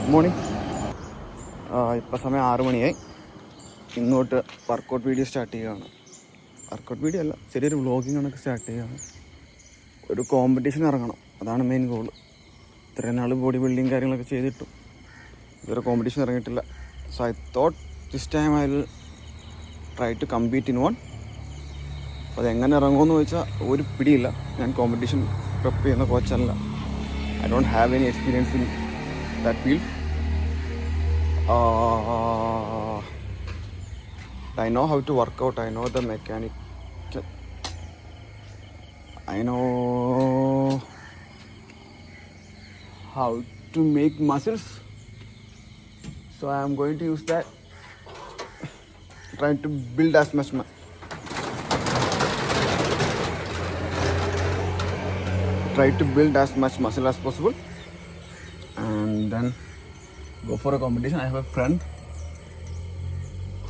Good morning. ഇപ്പോൾ സമയം 6 മണിയായി. ഇന്നോട്ട് വർക്കൗട്ട് വീഡിയോ സ്റ്റാർട്ട് ചെയ്യുകയാണ്. വർക്കൗട്ട് വീഡിയോ അല്ല, ചെറിയൊരു വ്ളോഗിങ് കണക്ക് സ്റ്റാർട്ട് ചെയ്യുകയാണ്. ഒരു കോമ്പറ്റീഷൻ ഇറങ്ങണം, അതാണ് മെയിൻ ഗോൾ. ഇത്രയും നാൾ ബോഡി ബിൽഡിങ് കാര്യങ്ങളൊക്കെ ചെയ്തിട്ടു ഇതൊരു കോമ്പറ്റീഷൻ ഇറങ്ങിയിട്ടില്ല. So I thought this time I will try to compete in one. അപ്പോൾ അതെങ്ങനെ ഇറങ്ങുമെന്ന് ചോദിച്ചാൽ ഒരു പിടിയില്ല. ഞാൻ കോമ്പറ്റീഷൻ പ്രിപ്പയർ ചെയ്യുന്ന കോച്ചല്ല. I don't have any experience in that field. I know how to work out. I know the mechanic. I know how to make muscles. So I am going to use that. Trying to build as much muscle as possible. And then go for a competition. I have a friend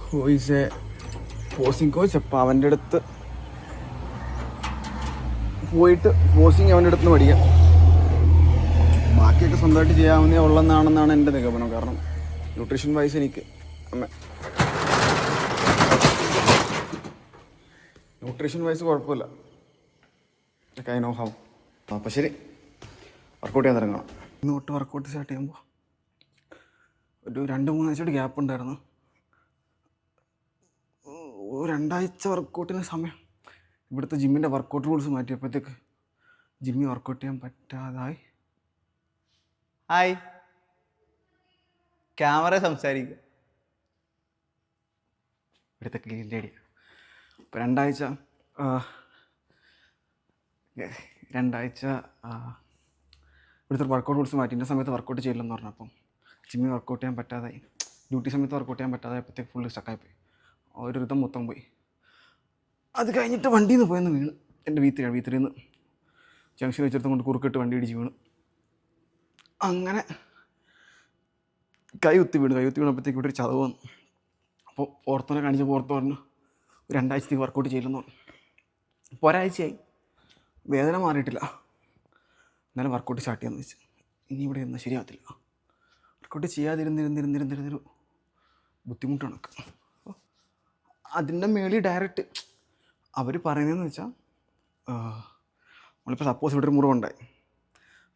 who is a posing coach. അപ്പോൾ അവൻ്റെ അടുത്ത് പോയിട്ട് pausing അവൻ്റെ അടുത്ത് നിന്ന് പഠിക്കാം. ബാക്കിയൊക്കെ സ്വന്തമായിട്ട് ചെയ്യാവുന്നേ ഉള്ളതെന്നാണെന്നാണ് എൻ്റെ നിഗമനം. കാരണം ന്യൂട്രീഷൻ വൈസ് എനിക്ക് കുഴപ്പമില്ല. I know how. അപ്പോൾ ശരി, വർക്കൗട്ട് ചെയ്യാൻ തുടങ്ങണം. ഇന്നോട്ട് വർക്കൗട്ട് സ്റ്റാർട്ട് ചെയ്യുമ്പോൾ ഒരു 2-3 ആഴ്ചയുടെ ഗ്യാപ്പ് ഉണ്ടായിരുന്നു. 2 ആഴ്ച വർക്കൗട്ടിന് സമയം ഇവിടുത്തെ ജിമ്മിൻ്റെ വർക്കൗട്ട് റൂൾസ് മാറ്റിയപ്പോഴത്തേക്ക് ജിമ്മിൽ വർക്കൗട്ട് ചെയ്യാൻ പറ്റാതായി. ഹായ്, ക്യാമറ സംസാരിക്കുക. ഇവിടുത്തെ ക്ലീൻ ലേഡി. അപ്പോൾ 2 ആഴ്ച ഇവിടുത്തെ വർക്കൗട്ട് റൂൾസ് മാറ്റി. ഇന്ന സമയത്ത് വർക്കൗട്ട് ചെയ്യില്ലെന്ന് പറഞ്ഞപ്പം ജിമ്മിൽ വർക്കൗട്ട് ചെയ്യാൻ പറ്റാതായി. ഡ്യൂട്ടി സമയത്ത് വർക്കൗട്ട് ചെയ്യാൻ പറ്റാതായപ്പോഴത്തേക്ക് ഫുള്ള് സ്റ്റക്കായിപ്പോയി. ഒരു ഋതം മൊത്തം പോയി. അത് കഴിഞ്ഞിട്ട് വണ്ടിയിൽ നിന്ന് പോയെന്ന് വീണ്. എൻ്റെ വീത്തിരിയിൽ നിന്ന് ജംഗ്ഷൻ വെച്ചെടുത്തും കൊണ്ട് കുറുക്കിട്ട് വണ്ടി ഇടിച്ച് വീണ്. അങ്ങനെ കൈ കുത്തി വീണപ്പോഴത്തേക്ക് ഇവിടെ ഒരു ചതവ് വന്നു. അപ്പോൾ ഓർത്തോനെ കാണിച്ചപ്പോൾ ഓർത്ത് പറഞ്ഞു 2 ആഴ്ചത്തേക്ക് വർക്കൗട്ട് ചെയ്യില്ലെന്ന് പറഞ്ഞു. ഇപ്പോൾ ഒരാഴ്ചയായി, വേദന മാറിയിട്ടില്ല. എന്നാലും വർക്കൗട്ട് സ്റ്റാർട്ട് ചെയ്യാമെന്ന് വെച്ച്. ഇനി ഇവിടെ ഒന്നും ശരിയാകത്തില്ല. വർക്കൗട്ട് ചെയ്യാതിരുന്നിരുന്നിരുന്നിരുന്നിരുന്നൊരു ബുദ്ധിമുട്ട് കണക്ക്. അപ്പോൾ അതിൻ്റെ മേളിൽ ഡയറക്റ്റ് അവർ പറയുന്നതെന്ന് വെച്ചാൽ, നമ്മളിപ്പോൾ സപ്പോസ് ഇവിടെ ഒരു മുറിവുണ്ടായി,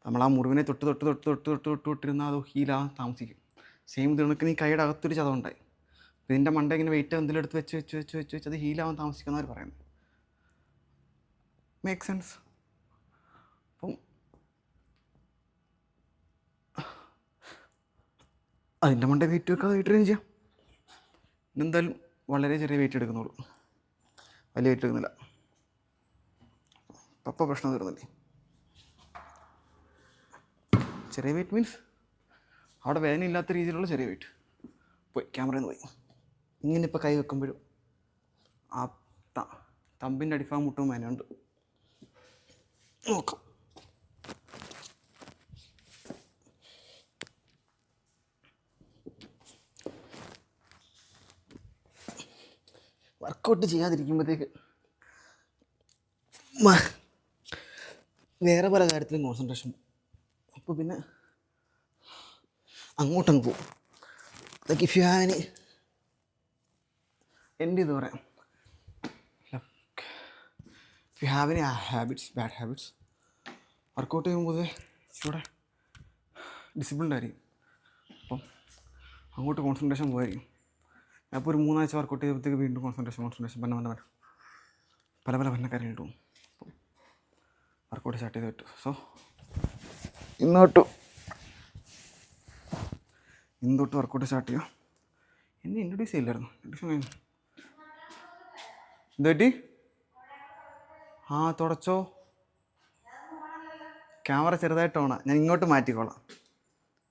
നമ്മൾ ആ മുറിവിനെ തൊട്ടിരുന്നാൽ അത് ഹീലാകാൻ താമസിക്കും. സെയിം ഇത് കണക്കിന് ഈ കൈയുടെ അകത്തൊരു ചതവുണ്ടായി. ഇതിൻ്റെ മണ്ട ഇങ്ങനെ വെയിറ്റ് എന്തെങ്കിലും എടുത്ത് വെച്ച് അത് ഹീലാവാൻ താമസിക്കുന്നവർ പറയുന്നത്. Make sense. അപ്പം അതിൻ്റെ മണ്ട വെയിറ്റ് വെക്കാതെ വെയിറ്റ് ട്രെയിൻ ചെയ്യാം. ഇന്നെന്തായാലും വളരെ ചെറിയ വെയിറ്റ് എടുക്കുന്നുള്ളൂ, വലിയ വെയിറ്റ് എടുക്കുന്നില്ല. പപ്പ പ്രശ്നം തീർന്നില്ലേ. ചെറിയ വെയിറ്റ് മീൻസ് അവിടെ വേദന ഇല്ലാത്ത രീതിയിലുള്ള ചെറിയ വെയിറ്റ് പോയി. ക്യാമറയിൽ നിന്ന് പോയി. ഇങ്ങനെ ഇപ്പോൾ കൈ വെക്കുമ്പോഴും ആ തമ്പിൻ്റെ അടിഭാഗം മുട്ടും വേനുണ്ട്. നോക്കാം. വർക്കൗട്ട് ചെയ്യാതിരിക്കുമ്പോഴത്തേക്ക് വേറെ പല കാര്യത്തിലും കോൺസെൻട്രേഷൻ. അപ്പോൾ പിന്നെ അങ്ങോട്ടങ്ങ് പോകും. Like if you have any എൻ്റെ ഇത് പറയാം, if you have any bad habits, workout ചെയ്യുമ്പോൾ ഇവിടെ ഡിസിപ്ലിൻഡ് ആയിരിക്കും. അപ്പം അങ്ങോട്ട് കോൺസെൻട്രേഷൻ പോയിരിക്കും. അപ്പോൾ ഒരു 3 ആഴ്ച വർക്കൗട്ട് ചെയ്തപ്പോഴത്തേക്ക് വീണ്ടും കോൺസെൻട്രേഷൻ പല കാര്യങ്ങളിട്ട് പോകും. വർക്കൗട്ട് സ്റ്റാർട്ട് ചെയ്ത് പറ്റും. സോ ഇന്നോട്ട് വർക്കൗട്ട് സ്റ്റാർട്ട് ചെയ്യാം. എന്നെ ഇൻട്രൊഡ്യൂസ് ചെയ്യില്ലായിരുന്നു. ഇൻട്രൊഡ്യൂഷൻ കഴിഞ്ഞു. എന്തുപറ്റി? തുടച്ചോ. ക്യാമറ ചെറുതായിട്ട് ഓണാ. ഞാൻ ഇങ്ങോട്ട് മാറ്റിക്കോളാം,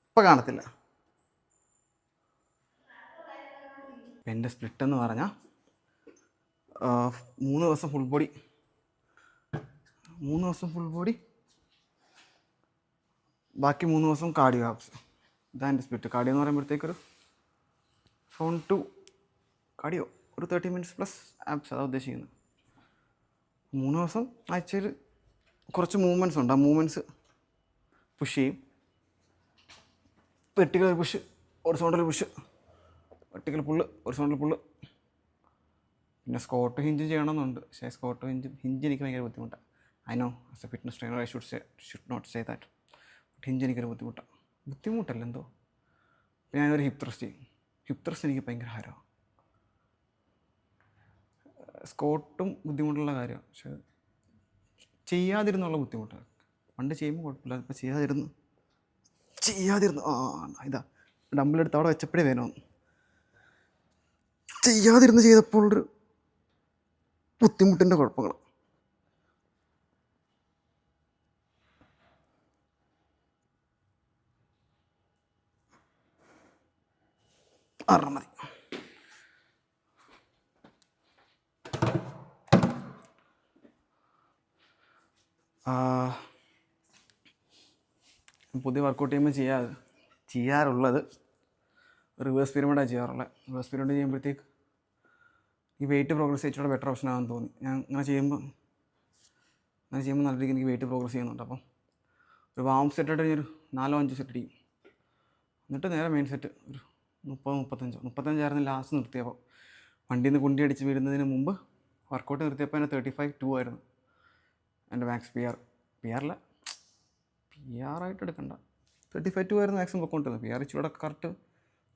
ഇപ്പം കാണത്തില്ല. എൻ്റെ സ്പ്ലിറ്റ് എന്ന് പറഞ്ഞാൽ 3 ദിവസം ഫുൾ ബോഡി, ബാക്കി 3 ദിവസം കാർഡിയോ ആപ്സ്. ഇതാണ് എൻ്റെ സ്പ്ലിറ്റ്. കാർഡിയോ എന്ന് പറയുമ്പോഴത്തേക്കൊരു ഫോൺ ടു കാർഡിയോ ഒരു 30 മിനിറ്റ്സ് പ്ലസ് ആപ്സ്, അതാണ് ഉദ്ദേശിക്കുന്നത്. 3 ദിവസം ആഴ്ചയിൽ കുറച്ച് മൂവ്മെൻറ്റ്സ് ഉണ്ട്. ആ മൂവ്മെൻറ്റ്സ് പുഷ് ചെയ്യും. വെർട്ടിക്കൽ ഒരു പുഷ്, ഹൊറിസോണ്ടൽ പുഷ്, വെർട്ടിക്കൽ പുള്ള്, ഹൊറിസോണ്ടൽ പുള്ള്. പിന്നെ സ്കോട്ട് ഹിഞ്ച് ചെയ്യണമെന്നുണ്ട്. പക്ഷേ സ്കോട്ട് ഹിഞ്ച് എനിക്ക് ഭയങ്കര ബുദ്ധിമുട്ടാണ്. I know as a fitness trainer I should not say that. Hinge എനിക്കൊരു ബുദ്ധിമുട്ടല്ല എന്തോ. ഞാനൊരു ഹിപ്പ് ത്രസ്റ്റ് ചെയ്യും. ഹിപ്പ് ത്രസ്റ്റ് എനിക്ക് ഭയങ്കര ഹരമാണ്. സ്കോട്ടും ബുദ്ധിമുട്ടുള്ള കാര്യമാണ്, പക്ഷെ ചെയ്യാതിരുന്നുള്ള ബുദ്ധിമുട്ടാണ്. പണ്ട് ചെയ്യുമ്പോൾ കുഴപ്പമില്ല, ഇപ്പോൾ ചെയ്യാതിരുന്നു ഇതാ ഡമ്പിലെടുത്ത് അവിടെ വെച്ചപ്പോഴേ വേണമെന്ന്. ചെയ്യാതിരുന്ന് ചെയ്തപ്പോഴൊരു ബുദ്ധിമുട്ടിൻ്റെ കുഴപ്പങ്ങൾ. മതി. പുതിയ വർക്കൗട്ട് ചെയ്യുമ്പോൾ ചെയ്യാറുള്ളത് റിവേഴ്സ് പിരമിഡാണ് ചെയ്യാറുള്ളത്. റിവേഴ്സ് പിരമിഡ് ചെയ്യുമ്പോഴത്തേക്ക് ഈ വെയിറ്റ് പ്രോഗ്രസ് ചെയ്തിട്ടുള്ള ബെറ്റർ ഓപ്ഷൻ ആണെന്ന് തോന്നി. ഞാൻ അങ്ങനെ ചെയ്യുമ്പോൾ നല്ല രീതിക്ക് എനിക്ക് വെയിറ്റ് പ്രോഗ്രസ് ചെയ്യുന്നുണ്ട്. അപ്പം ഒരു വാം സെറ്റായിട്ട് കഴിഞ്ഞൊരു 4-5 സെറ്റ് അടിക്കും. എന്നിട്ട് നേരെ മെയിൻ സെറ്റ് ഒരു 30-35 ലാസ്റ്റ് നിർത്തിയപ്പോൾ. വണ്ടിയിൽ നിന്ന് കുണ്ടി അടിച്ച് വീഴുന്നതിന് മുമ്പ് വർക്കൗട്ട് നിർത്തിയപ്പോൾ എൻ്റെ 35-2 ആയിരുന്നു എൻ്റെ മാക്സ് പി ആറായിട്ട് എടുക്കണ്ട, 35-2 ആയിരുന്നു മാക്സിമം പൊക്കോണ്ടിരുന്നത്. പി ആർ ഇച്ചിലൂടെ കറക്റ്റ്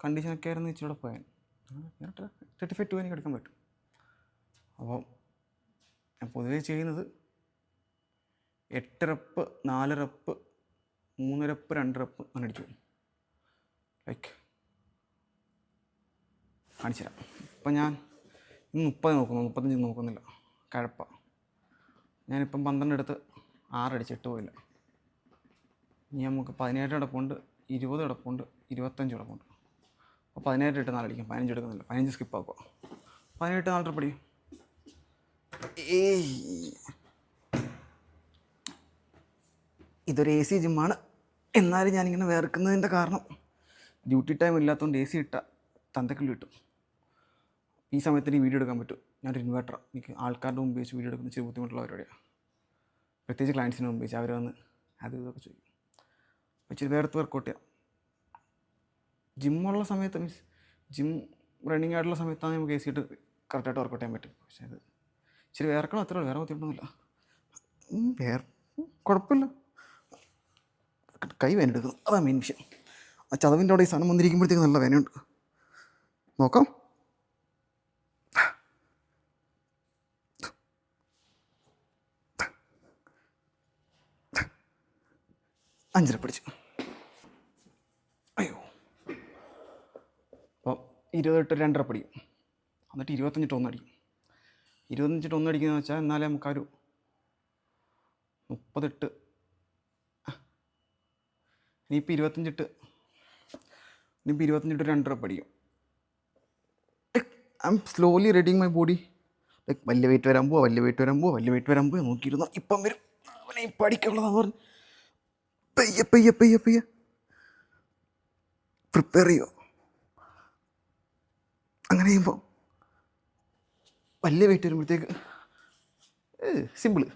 കണ്ടീഷനൊക്കെ ആയിരുന്നു ഇച്ചിലൂടെ പോയാൽ 35-2 എനിക്ക് എടുക്കാൻ പറ്റും. അപ്പോൾ ഞാൻ പൊതുവേ ചെയ്യുന്നത് 8 റെപ്പ്, 4 റെപ്പ്, 3 റെപ്പ്, 2 റെപ്പ് അങ്ങനെ അടിച്ചു. ലൈക്ക് കാണിച്ചു തരാം. ഇപ്പം ഞാൻ 30 നോക്കുന്നു, 35 നോക്കുന്നില്ല, കഴപ്പ. ഞാനിപ്പം 12 എടുത്ത് 6 അടിച്ച് 8 പോയില്ല. ഇനി നമുക്ക് 17 കിടപ്പുണ്ട്, 20 കിടപ്പുണ്ട്, 25 കിടപ്പുണ്ട്. അപ്പോൾ 17 ഇട്ട് 4 അടിക്കും, 15 എടുക്കുന്നില്ല, 15 സ്കിപ്പാക്കുക. 17 4 ട്രിപ്പ് അടിക്കും. ഇതൊരു AC ജിമ്മാണ്. എന്നാലും ഞാനിങ്ങനെ വേർക്കുന്നതിൻ്റെ കാരണം ഡ്യൂട്ടി ടൈം ഇല്ലാത്തതുകൊണ്ട് AC ഇട്ട തന്തക്കുള്ളി കിട്ടും. ഈ സമയത്ത് എനിക്ക് വീഡിയോ എടുക്കാൻ പറ്റും. ഞാനൊരു ഇൻവെർട്ടറാണ്. എനിക്ക് ആൾക്കാരുടെ മുമ്പ് വെച്ച് വീഡിയോ എടുക്കുന്ന ഇച്ചിരി ബുദ്ധിമുട്ടുള്ള പരിപാടിയാണ്. പ്രത്യേകിച്ച് ക്ലയൻസിന് മുമ്പ് വെച്ച് അവർ വന്ന് അത് ഇതൊക്കെ ചോദിക്കും. ഇച്ചിരി വേർത്ത് വർക്കൗട്ട് ചെയ്യാം. ജിമ്മുള്ള സമയത്ത് മീൻസ് ജിം റണ്ണിങ് ആയിട്ടുള്ള സമയത്താണ് നമുക്ക് AC ഇട്ട് കറക്റ്റായിട്ട് വർക്കൗട്ട് ചെയ്യാൻ പറ്റും. പക്ഷേ അത് ഇച്ചിരി വേർക്കണം, അത്രേ ഉള്ളൂ, വേറെ ബുദ്ധിമുട്ടൊന്നുമില്ല. കുഴപ്പമില്ല. കൈ വേനെടുക്കുന്നു, അതാണ് മെയിൻ വിഷയം. ആ ചതവിൻ്റെ അവിടെ ഈ സാധനം വന്നിരിക്കുമ്പോഴത്തേക്ക് നല്ല വേനയുണ്ട്. നോക്കാം. അഞ്ചര പിടിച്ചു. അയ്യോ. അപ്പോൾ 20 ഇട്ട് 2 റെപ്പ് അടിക്കും. എന്നിട്ട് 25 ഇട്ട് 1 അടിക്കും. 25 ഇട്ട് 1 അടിക്കുന്നതെന്ന് വെച്ചാൽ എന്നാലേ നമുക്കൊരു 30 ഇട്ട് ഇനിയിപ്പോൾ 25 ഇട്ട് 2 റെപ്പ് അടിക്കും. I'm slowly readying my body. Like വലിയ വെയിറ്റ് വരാൻ പോവുക നോക്കിയിരുന്നു. ഇപ്പം വരും, അവനെ ഇപ്പം അടിക്കാനുള്ളതാന്ന് പറഞ്ഞു പയ്യെ പ്രിപ്പയർ ചെയ്യുമോ. അങ്ങനെ ചെയ്യുമ്പോൾ വലിയ വെയിറ്റ് വരുമ്പോഴത്തേക്ക് സിമ്പിള്.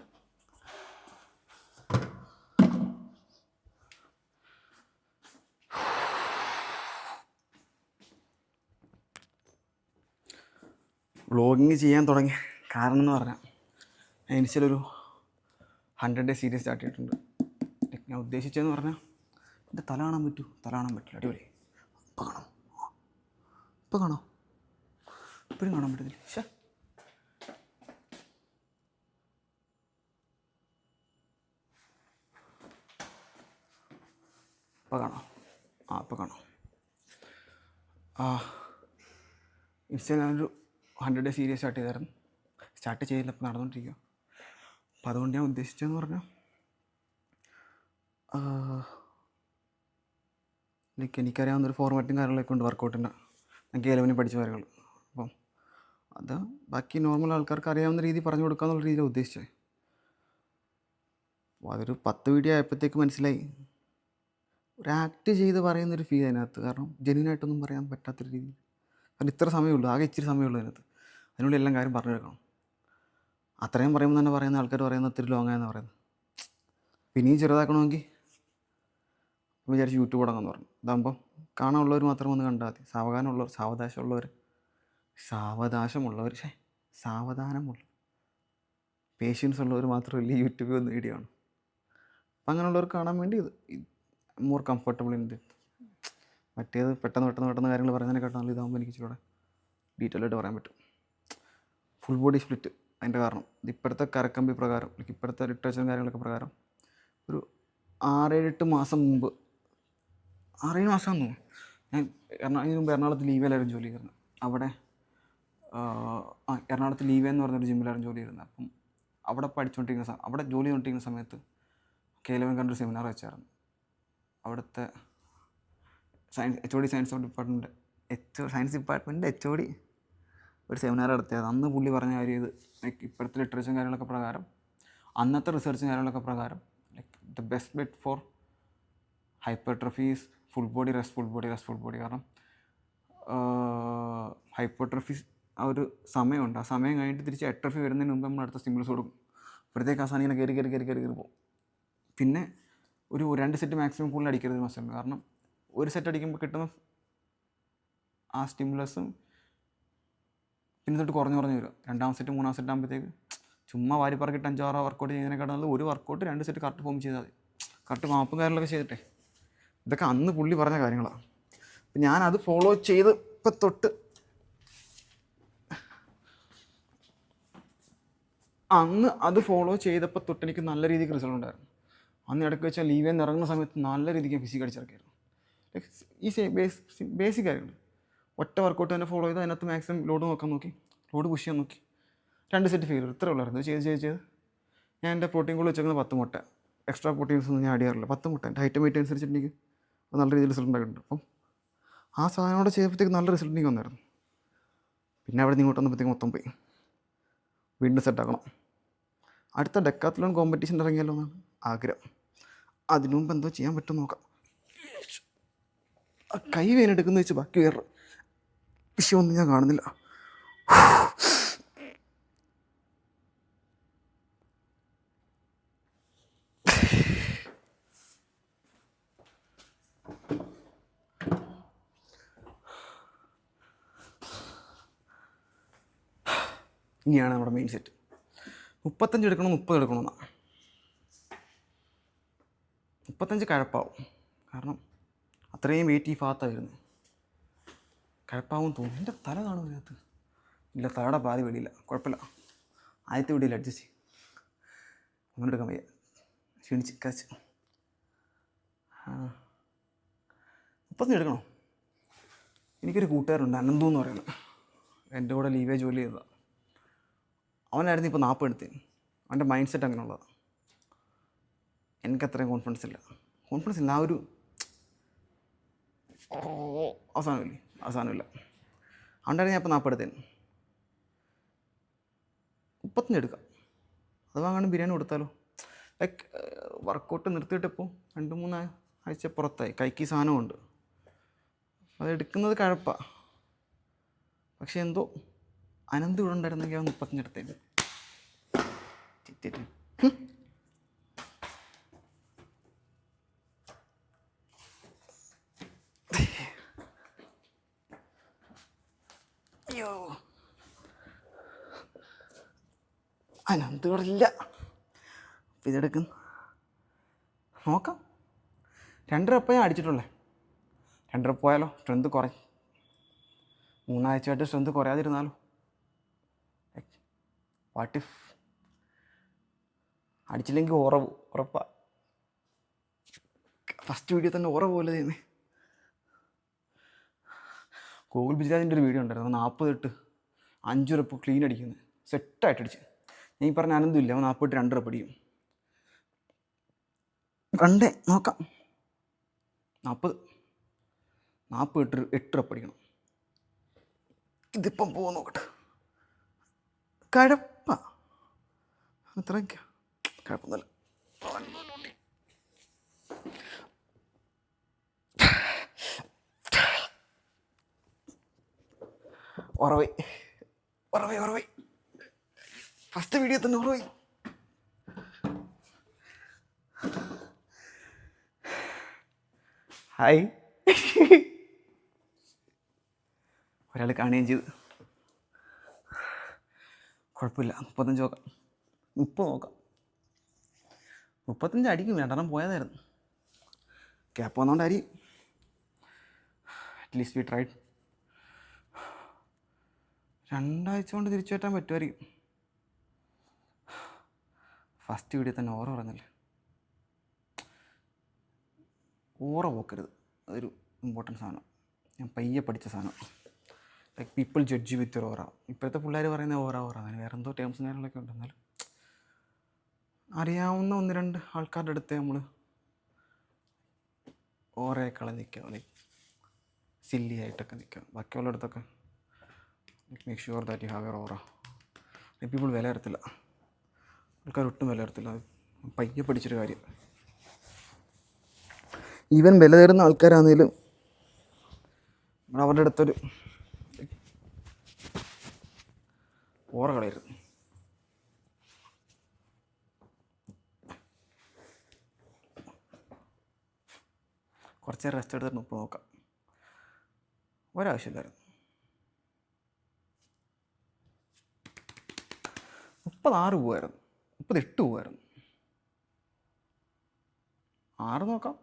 വ്ളോഗിങ് ചെയ്യാൻ തുടങ്ങിയ കാരണം എന്ന് പറഞ്ഞാൽ ഞാൻ ഇനിഷ്യലൊരു 100 ഡേ സീരീസ് സ്റ്റാർട്ട് ചെയ്തിട്ടുണ്ട്. ഞാൻ ഉദ്ദേശിച്ചതെന്ന് പറഞ്ഞാൽ എൻ്റെ തല കാണാൻ പറ്റില്ല. അടിപൊളി. ഇപ്പം കാണോ ഇപ്പോഴും കാണാൻ പറ്റുന്നില്ല. ഇപ്പം കാണോ. ഇൻസ്റ്റയിൽ ഞാനൊരു 100 ഡേ സീരീസ് സ്റ്റാർട്ട് ചെയ്തില്ല, ഇപ്പോൾ നടന്നുകൊണ്ടിരിക്കുക. അപ്പം അതുകൊണ്ട് ഞാൻ ഉദ്ദേശിച്ചതെന്ന് പറഞ്ഞാൽ ലൈക്ക് എനിക്കറിയാവുന്നൊരു ഫോർമാറ്റും കാര്യങ്ങളൊക്കെ ഉണ്ട് വർക്കൗട്ടിൻ്റെ. ഞാൻ K11 പഠിച്ച കാര്യങ്ങൾ. അപ്പം അത് ബാക്കി നോർമൽ ആൾക്കാർക്ക് അറിയാവുന്ന രീതി പറഞ്ഞു കൊടുക്കുക എന്നുള്ള രീതിയിലാണ് ഉദ്ദേശിച്ചത്. അപ്പോൾ അതൊരു 10 വീഡിയോ ആയപ്പോഴത്തേക്ക് മനസ്സിലായി ഒരു ആക്ട് ചെയ്ത് പറയുന്നൊരു ഫീൽ അതിനകത്ത്. കാരണം ജെന്യൂനായിട്ടൊന്നും പറയാൻ പറ്റാത്തൊരു രീതിയിൽ. കാരണം ഇത്ര സമയമുള്ളൂ, ആകെ ഇച്ചിരി സമയമുള്ളൂ അതിനകത്ത്. അതിനുള്ളിൽ എല്ലാം കാര്യം പറഞ്ഞു എടുക്കണം. അത്രയും പറയുമ്പോൾ തന്നെ പറയുന്ന ആൾക്കാർ പറയുന്നത് ഒത്തിരി ലോങ്ങായെന്ന് പറയുന്നത്. പിന്നെയും ചെറുതാക്കണമെങ്കിൽ വിചാരിച്ച് യൂട്യൂബ് തുടങ്ങാമെന്ന് പറഞ്ഞു. ഇതാകുമ്പോൾ കാണാനുള്ളവർ മാത്രം വന്ന് കണ്ടാൽ മതി. സാവധാനമുള്ള പേഷ്യൻസ് ഉള്ളവർ മാത്രമല്ല യൂട്യൂബിൽ വന്ന് വീഡിയോ ആണ്. അപ്പം അങ്ങനെയുള്ളവർക്ക് കാണാൻ വേണ്ടി ഇത് മോർ കംഫർട്ടബിൾ ഇൻ ഇത്. മറ്റേത് പെട്ടെന്ന് കാര്യങ്ങൾ പറയുന്നതിനെക്കാട്ടും നല്ല ഇതാകുമ്പോൾ എനിക്ക് ഇച്ചിരി ഡീറ്റെയിൽ ആയിട്ട് പറയാൻ പറ്റും. ഫുൾ ബോഡി സ്പ്ലിറ്റ് അതിൻ്റെ കാരണം ഇത് ഇപ്പോഴത്തെ കരക്കമ്പി പ്രകാരം, ഇപ്പോഴത്തെ ലിറ്ററേച്ചറും കാര്യങ്ങളൊക്കെ പ്രകാരം ഒരു 6-8 മാസം മുമ്പ്, 6-7 മാസം തോന്നുന്നു, ഞാൻ ഇതിന് മുമ്പ് എറണാകുളത്ത് ലീവിലായിരുന്നു ജോലി ചെയ്യുന്നത്. അവിടെ എറണാകുളത്ത് ലീവേ എന്ന് പറഞ്ഞൊരു ജിമ്മിലായിരുന്നു ജോലി ചെയ്യുന്നത്. അപ്പം അവിടെ അവിടെ ജോലി ചെയ്തുകൊണ്ടിരിക്കുന്ന സമയത്ത് കേലവൻ കണ്ടൊരു സെമിനാർ വെച്ചായിരുന്നു. അവിടുത്തെ സയൻസ് ഡിപ്പാർട്ട്മെൻറ്റ് HOD ഒരു സെമിനാർ നടത്തിയത്. അന്ന് പുള്ളി പറഞ്ഞ കാര്യം ഇത് ഇപ്പോഴത്തെ ലിറ്ററേച്ചറും കാര്യങ്ങളൊക്കെ പ്രകാരം, അന്നത്തെ റിസർച്ചും കാര്യങ്ങളൊക്കെ പ്രകാരം the best bet for hypertrophy's full body rest. കാരണം ഹൈപ്പർട്രഫീസ് ആ ഒരു സമയമുണ്ട്. ആ സമയം കഴിഞ്ഞിട്ട് തിരിച്ച് എട്രഫി വരുന്നതിന് മുമ്പ് നമ്മൾ അടുത്ത സ്റ്റിമുലസ് കൊടുക്കും. അപ്പോഴത്തേക്ക് ആ സാധനം ഇങ്ങനെ കയറി പോകും. പിന്നെ ഒരു 2 സെറ്റ് മാക്സിമം കൂടുതൽ അടിക്കരുത് മസിലിന്. കാരണം ഒരു സെറ്റ് അടിക്കുമ്പോൾ കിട്ടുന്ന ആ സ്റ്റിമുലസും പിന്നെ തൊട്ട് കുറഞ്ഞു വരും. 2ാം സെറ്റ് 3ാം സെറ്റ് ആകുമ്പോഴത്തേക്ക് ചുമ്മാ വാരിപ്പറക്കിട്ട് 5-6 വർക്കൗട്ട് ചെയ്യുന്നതിനെക്കാട്ടും നല്ലത് ഒരു വർക്കൗട്ട് 2 സെറ്റ് കറക്റ്റ് ഫോം ചെയ്താൽ മതി. കറക്റ്റ് മാപ്പും കാര്യങ്ങളൊക്കെ ചെയ്തിട്ടെ. ഇതൊക്കെ അന്ന് പുള്ളി പറഞ്ഞ കാര്യങ്ങളാണ്. അപ്പം ഞാനത് ഫോളോ ചെയ്ത് ഇപ്പം തൊട്ട് അന്ന് അത് ഫോളോ ചെയ്തപ്പോൾ തൊട്ട് എനിക്ക് നല്ല രീതിക്ക് റിസൾട്ട് ഉണ്ടായിരുന്നു. അന്ന് ഇടയ്ക്ക് വെച്ചാൽ ലീവിൽ നിന്ന് ഇറങ്ങുന്ന സമയത്ത് നല്ല രീതിക്ക് ഫിസിക് അടിച്ചിറക്കിയായിരുന്നു. ഈ ബേസിക് കാര്യങ്ങൾ ഒറ്റ വർക്കൗട്ട് തന്നെ ഫോളോ ചെയ്ത് അതിനകത്ത് മാക്സിമം ലോഡ് പുഷ് ചെയ്യാൻ നോക്കി. 2 സെറ്റ് ഫെയിലർ ഇത്ര ഉള്ളായിരുന്നു. ചെയ്ത് ഞാൻ എൻ്റെ പ്രോട്ടീൻ കൂടെ വെച്ചേക്കുന്നത് 10 മുട്ട. എക്സ്ട്രാ പ്രോട്ടീൻസ് ഒന്നും ഞാൻ ആഡ് ചെയ്യാറില്ല. 10 മുട്ട എൻ്റെ ഹൈറ്റും വെയിറ്റ് അനുസരിച്ച് എനിക്ക് നല്ല രീതിയിൽ റിസൾട്ട് ഉണ്ടായിട്ടുണ്ട്. അപ്പം ആ സാധനം ചെയ്തപ്പോഴത്തേക്ക് നല്ല റിസൾട്ട് എനിക്ക് വന്നായിരുന്നു. പിന്നെ അവിടെ നിന്ന് ഇങ്ങോട്ട് വന്നപ്പോഴത്തേക്ക് മൊത്തം പോയി. വീണ്ടും സെറ്റാക്കണം. അടുത്ത ഡെക്കാത്ലോൺ കോമ്പറ്റീഷൻ ഇറങ്ങിയാലോ എന്നാണ് ആഗ്രഹം. അതിനു മുമ്പ് എന്തോ ചെയ്യാൻ പറ്റും നോക്കാം. ആ കൈ വേനെടുക്കുന്ന വെച്ച് ബാക്കി വേറെ വിഷയമൊന്നും ഞാൻ കാണുന്നില്ല. ഇനിയാണ് നമ്മുടെ മെയിൻ സെറ്റ്. 35 എടുക്കണം, 30 എടുക്കണമെന്നാണ്. 35 കഴപ്പാവും. കാരണം അത്രയും വെയിറ്റ് ഈ ഭാഗത്താണ് വരുന്നത്. കഴപ്പാവും തോന്നുന്നു. എൻ്റെ തല കാണും ഇതിനകത്ത്. ഇല്ല, തലയുടെ പാതി വെളിയില്ല. കുഴപ്പമില്ല, ആദ്യത്തെ വെളിയിൽ അഡ്ജസ്റ്റ് ചെയ്യും. ഒന്നും എടുക്കാൻ വയ്യ, ക്ഷീണിച്ച് കച്ച്. 35 എടുക്കണോ? എനിക്കൊരു കൂട്ടുകാരുണ്ട്, അനന്തു എന്ന് പറയുന്നത്. എൻ്റെ കൂടെ ലീവേ ജോലി ചെയ്തതാണ്. അവനായിരുന്നു ഇപ്പോൾ 40 എടുത്തത്. അവൻ്റെ മൈൻഡ് സെറ്റ് അങ്ങനെയുള്ളതാണ്. എനിക്കത്രയും കോൺഫിഡൻസ് ഇല്ല. ആ ഒരു അവസാനമില്ല. അതുകൊണ്ടായിരുന്നു ഞാൻ ഇപ്പോൾ 40 എടുത്തത്. 35 എടുക്കാം. അത് വാങ്ങാണ്ട് ബിരിയാണി കൊടുത്താലോ? ലൈക്ക് വർക്കൗട്ട് നിർത്തിയിട്ടിപ്പോൾ 2-3 ആഴ്ച പുറത്തായി. കൈക്ക് സാധനമുണ്ട്. അതെടുക്കുന്നത് കഴപ്പാണ്. പക്ഷെ എന്തോ അനന്ത് ഇവിടെ ഉണ്ടായിരുന്നെങ്കിൽ അവൻ 35 എടുത്തേന്. അയ്യോ, അനന്ത് ഇവിടെ ഇല്ല. അപ്പം ഇതെടുക്കുന്നു. നോക്കാം. 2 റെപ്പ് ഞാൻ അടിച്ചിട്ടുള്ളേ. 2 റെപ്പ് പോയാലോ സ്ട്രെങ്ത് കുറയും. 3 ആഴ്ചയായിട്ട് സ്ട്രെങ്ത് കുറയാതിരുന്നാലോ? വാട്ട് ഇഫ് അടിച്ചില്ലെങ്കിൽ ഉറപ്പാ. ഫസ്റ്റ് വീഡിയോ തന്നെ പോലെ ചെയ്യുന്നേ. ഗൂഗിൾ ബിജാജിൻ്റെ ഒരു വീഡിയോ ഉണ്ടായിരുന്നു. 40 ഇട്ട് 5 റെപ്പ് ക്ലീൻ അടിക്കുന്നത് സെറ്റായിട്ട് അടിച്ച്. ഞാൻ ഈ പറഞ്ഞ അനന്തുമില്ല, അവൻ 40 ഇട്ട് 2 റെപ്പ് അടിക്കും. നോക്കാം. 40 ഇട്ട് 8 റെപ്പ് അടിക്കണം. ഇതിപ്പം പോകും, നോക്കട്ടെ. കഴപ്പാ അത്രയ്ക്ക കുഴപ്പമൊന്നുമില്ല. ഉറവൈ ഫസ്റ്റ് വീഡിയോ തന്നെ ഉറവൈ. ഹായ് ഒരാൾ കാണുകയും ചെയ്ത്. കുഴപ്പമില്ല, 35 നോക്കാം, 30 നോക്കാം. 35 അടിക്കും, 2 പോയതായിരുന്നു. ക്യാപ്പ് വന്നോണ്ടായിരിക്കും. At least we tried. 2 ആഴ്ച കൊണ്ട് തിരിച്ചു പറ്റാൻ പറ്റുമായിരിക്കും. ഫസ്റ്റ് വീഡിയോ തന്നെ ഓറ പറഞ്ഞല്ലേ, ഓറ പോക്കരുത്, അതൊരു ഇമ്പോർട്ടൻറ്റ് സാധനം. ഞാൻ പയ്യെ പഠിച്ച സാധനം. ലൈക്ക് പീപ്പിൾ ജഡ്ജ് വിത്ത് ഒരു ഓറ. ഇപ്പോഴത്തെ പിള്ളേർ പറയുന്ന ഓറ അതിന് വേറെ എന്തോ ടേംസും കാര്യങ്ങളൊക്കെ ഉണ്ട്. എന്നാലും അറിയാവുന്ന 1-2 ആൾക്കാരുടെ അടുത്ത് നമ്മൾ ഓറയേക്കാളെ നിൽക്കുക, ലൈക്ക് സില്ലി ആയിട്ടൊക്കെ നിൽക്കുക. ബാക്കിയുള്ള അടുത്തൊക്കെ make sure that you have your aura. People വില തരത്തില്ല, ആൾക്കാർ ഒട്ടും വില തരത്തില്ല. അത് പയ്യെ പഠിച്ചൊരു കാര്യം. ഈവൻ വില തരുന്ന ആൾക്കാരാണെങ്കിലും അവരുടെ അടുത്തൊരു ഓറ കളയരുത്. കുറച്ച് നേരം റെസ്റ്റ് എടുത്തിട്ട് 30 നോക്കാം. ഒരാവശ്യമില്ലായിരുന്നു. 36 പോവായിരുന്നു, 38 പോവായിരുന്നു. 6 നോക്കാം.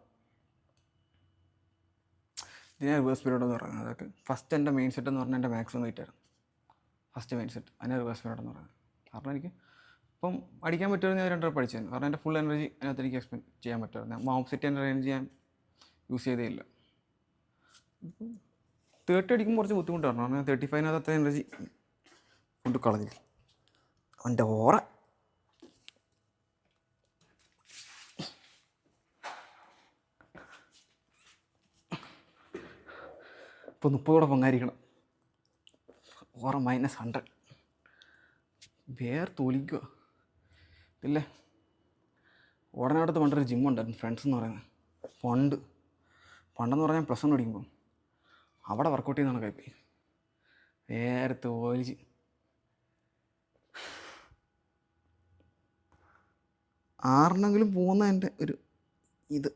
ഇതിനെ റിവേഴ്സ് പീരീഡ് എന്ന് പറയുന്നത്. അതൊക്കെ ഫസ്റ്റ് എൻ്റെ മെയിൻ സെറ്റ് എന്ന് പറഞ്ഞാൽ എൻ്റെ മാക്സിമം വെയിറ്റ് ആയിരുന്നു. ഫസ്റ്റ് മെയിൻ സെറ്റ്, അതിനെ റിവേഴ്സ് പീരീഡ് എന്ന് പറയുന്നത്. കാരണം എനിക്ക് ഇപ്പം അടിക്കാൻ പറ്റുമായിരുന്നു. ഞാൻ 2 റെപ്പ് അടിച്ചായിരുന്നു. കാരണം എൻ്റെ ഫുൾ എനർജി അതിനകത്ത് എനിക്ക് എക്സ്പെൻഡ് ചെയ്യാൻ പറ്റുമായിരുന്നു. മാം സെറ്റ് എൻ്റെ എനർജി ഞാൻ യൂസ് ചെയ്തേ ഇല്ല. 30 അടിക്കുമ്പോൾ കുറച്ച് ബുദ്ധിമുട്ടാണ്. കാരണം 35 അത്ര എനർജി കൊണ്ട് കളഞ്ഞില്ല. അവൻ്റെ ഓറ ഇപ്പോൾ 30 പൊങ്ങായിരിക്കണം. ഓറ -100. തോലിക്കുക ഇല്ലേ. ഓടനടുത്ത് പണ്ടൊരു ജിമ്മുണ്ടായിരുന്നു, ഫ്രണ്ട്സ് എന്ന് പറയുന്നത്. പണ്ടെന്ന് പറഞ്ഞാൽ +1 പഠിക്കുമ്പോൾ അവിടെ വർക്കൗട്ട് ചെയ്യുന്നതാണ് കൈപ്പോയി. തോലിച്ച് ആറിനെങ്കിലും പോകുന്ന എൻ്റെ ഒരു ഇത്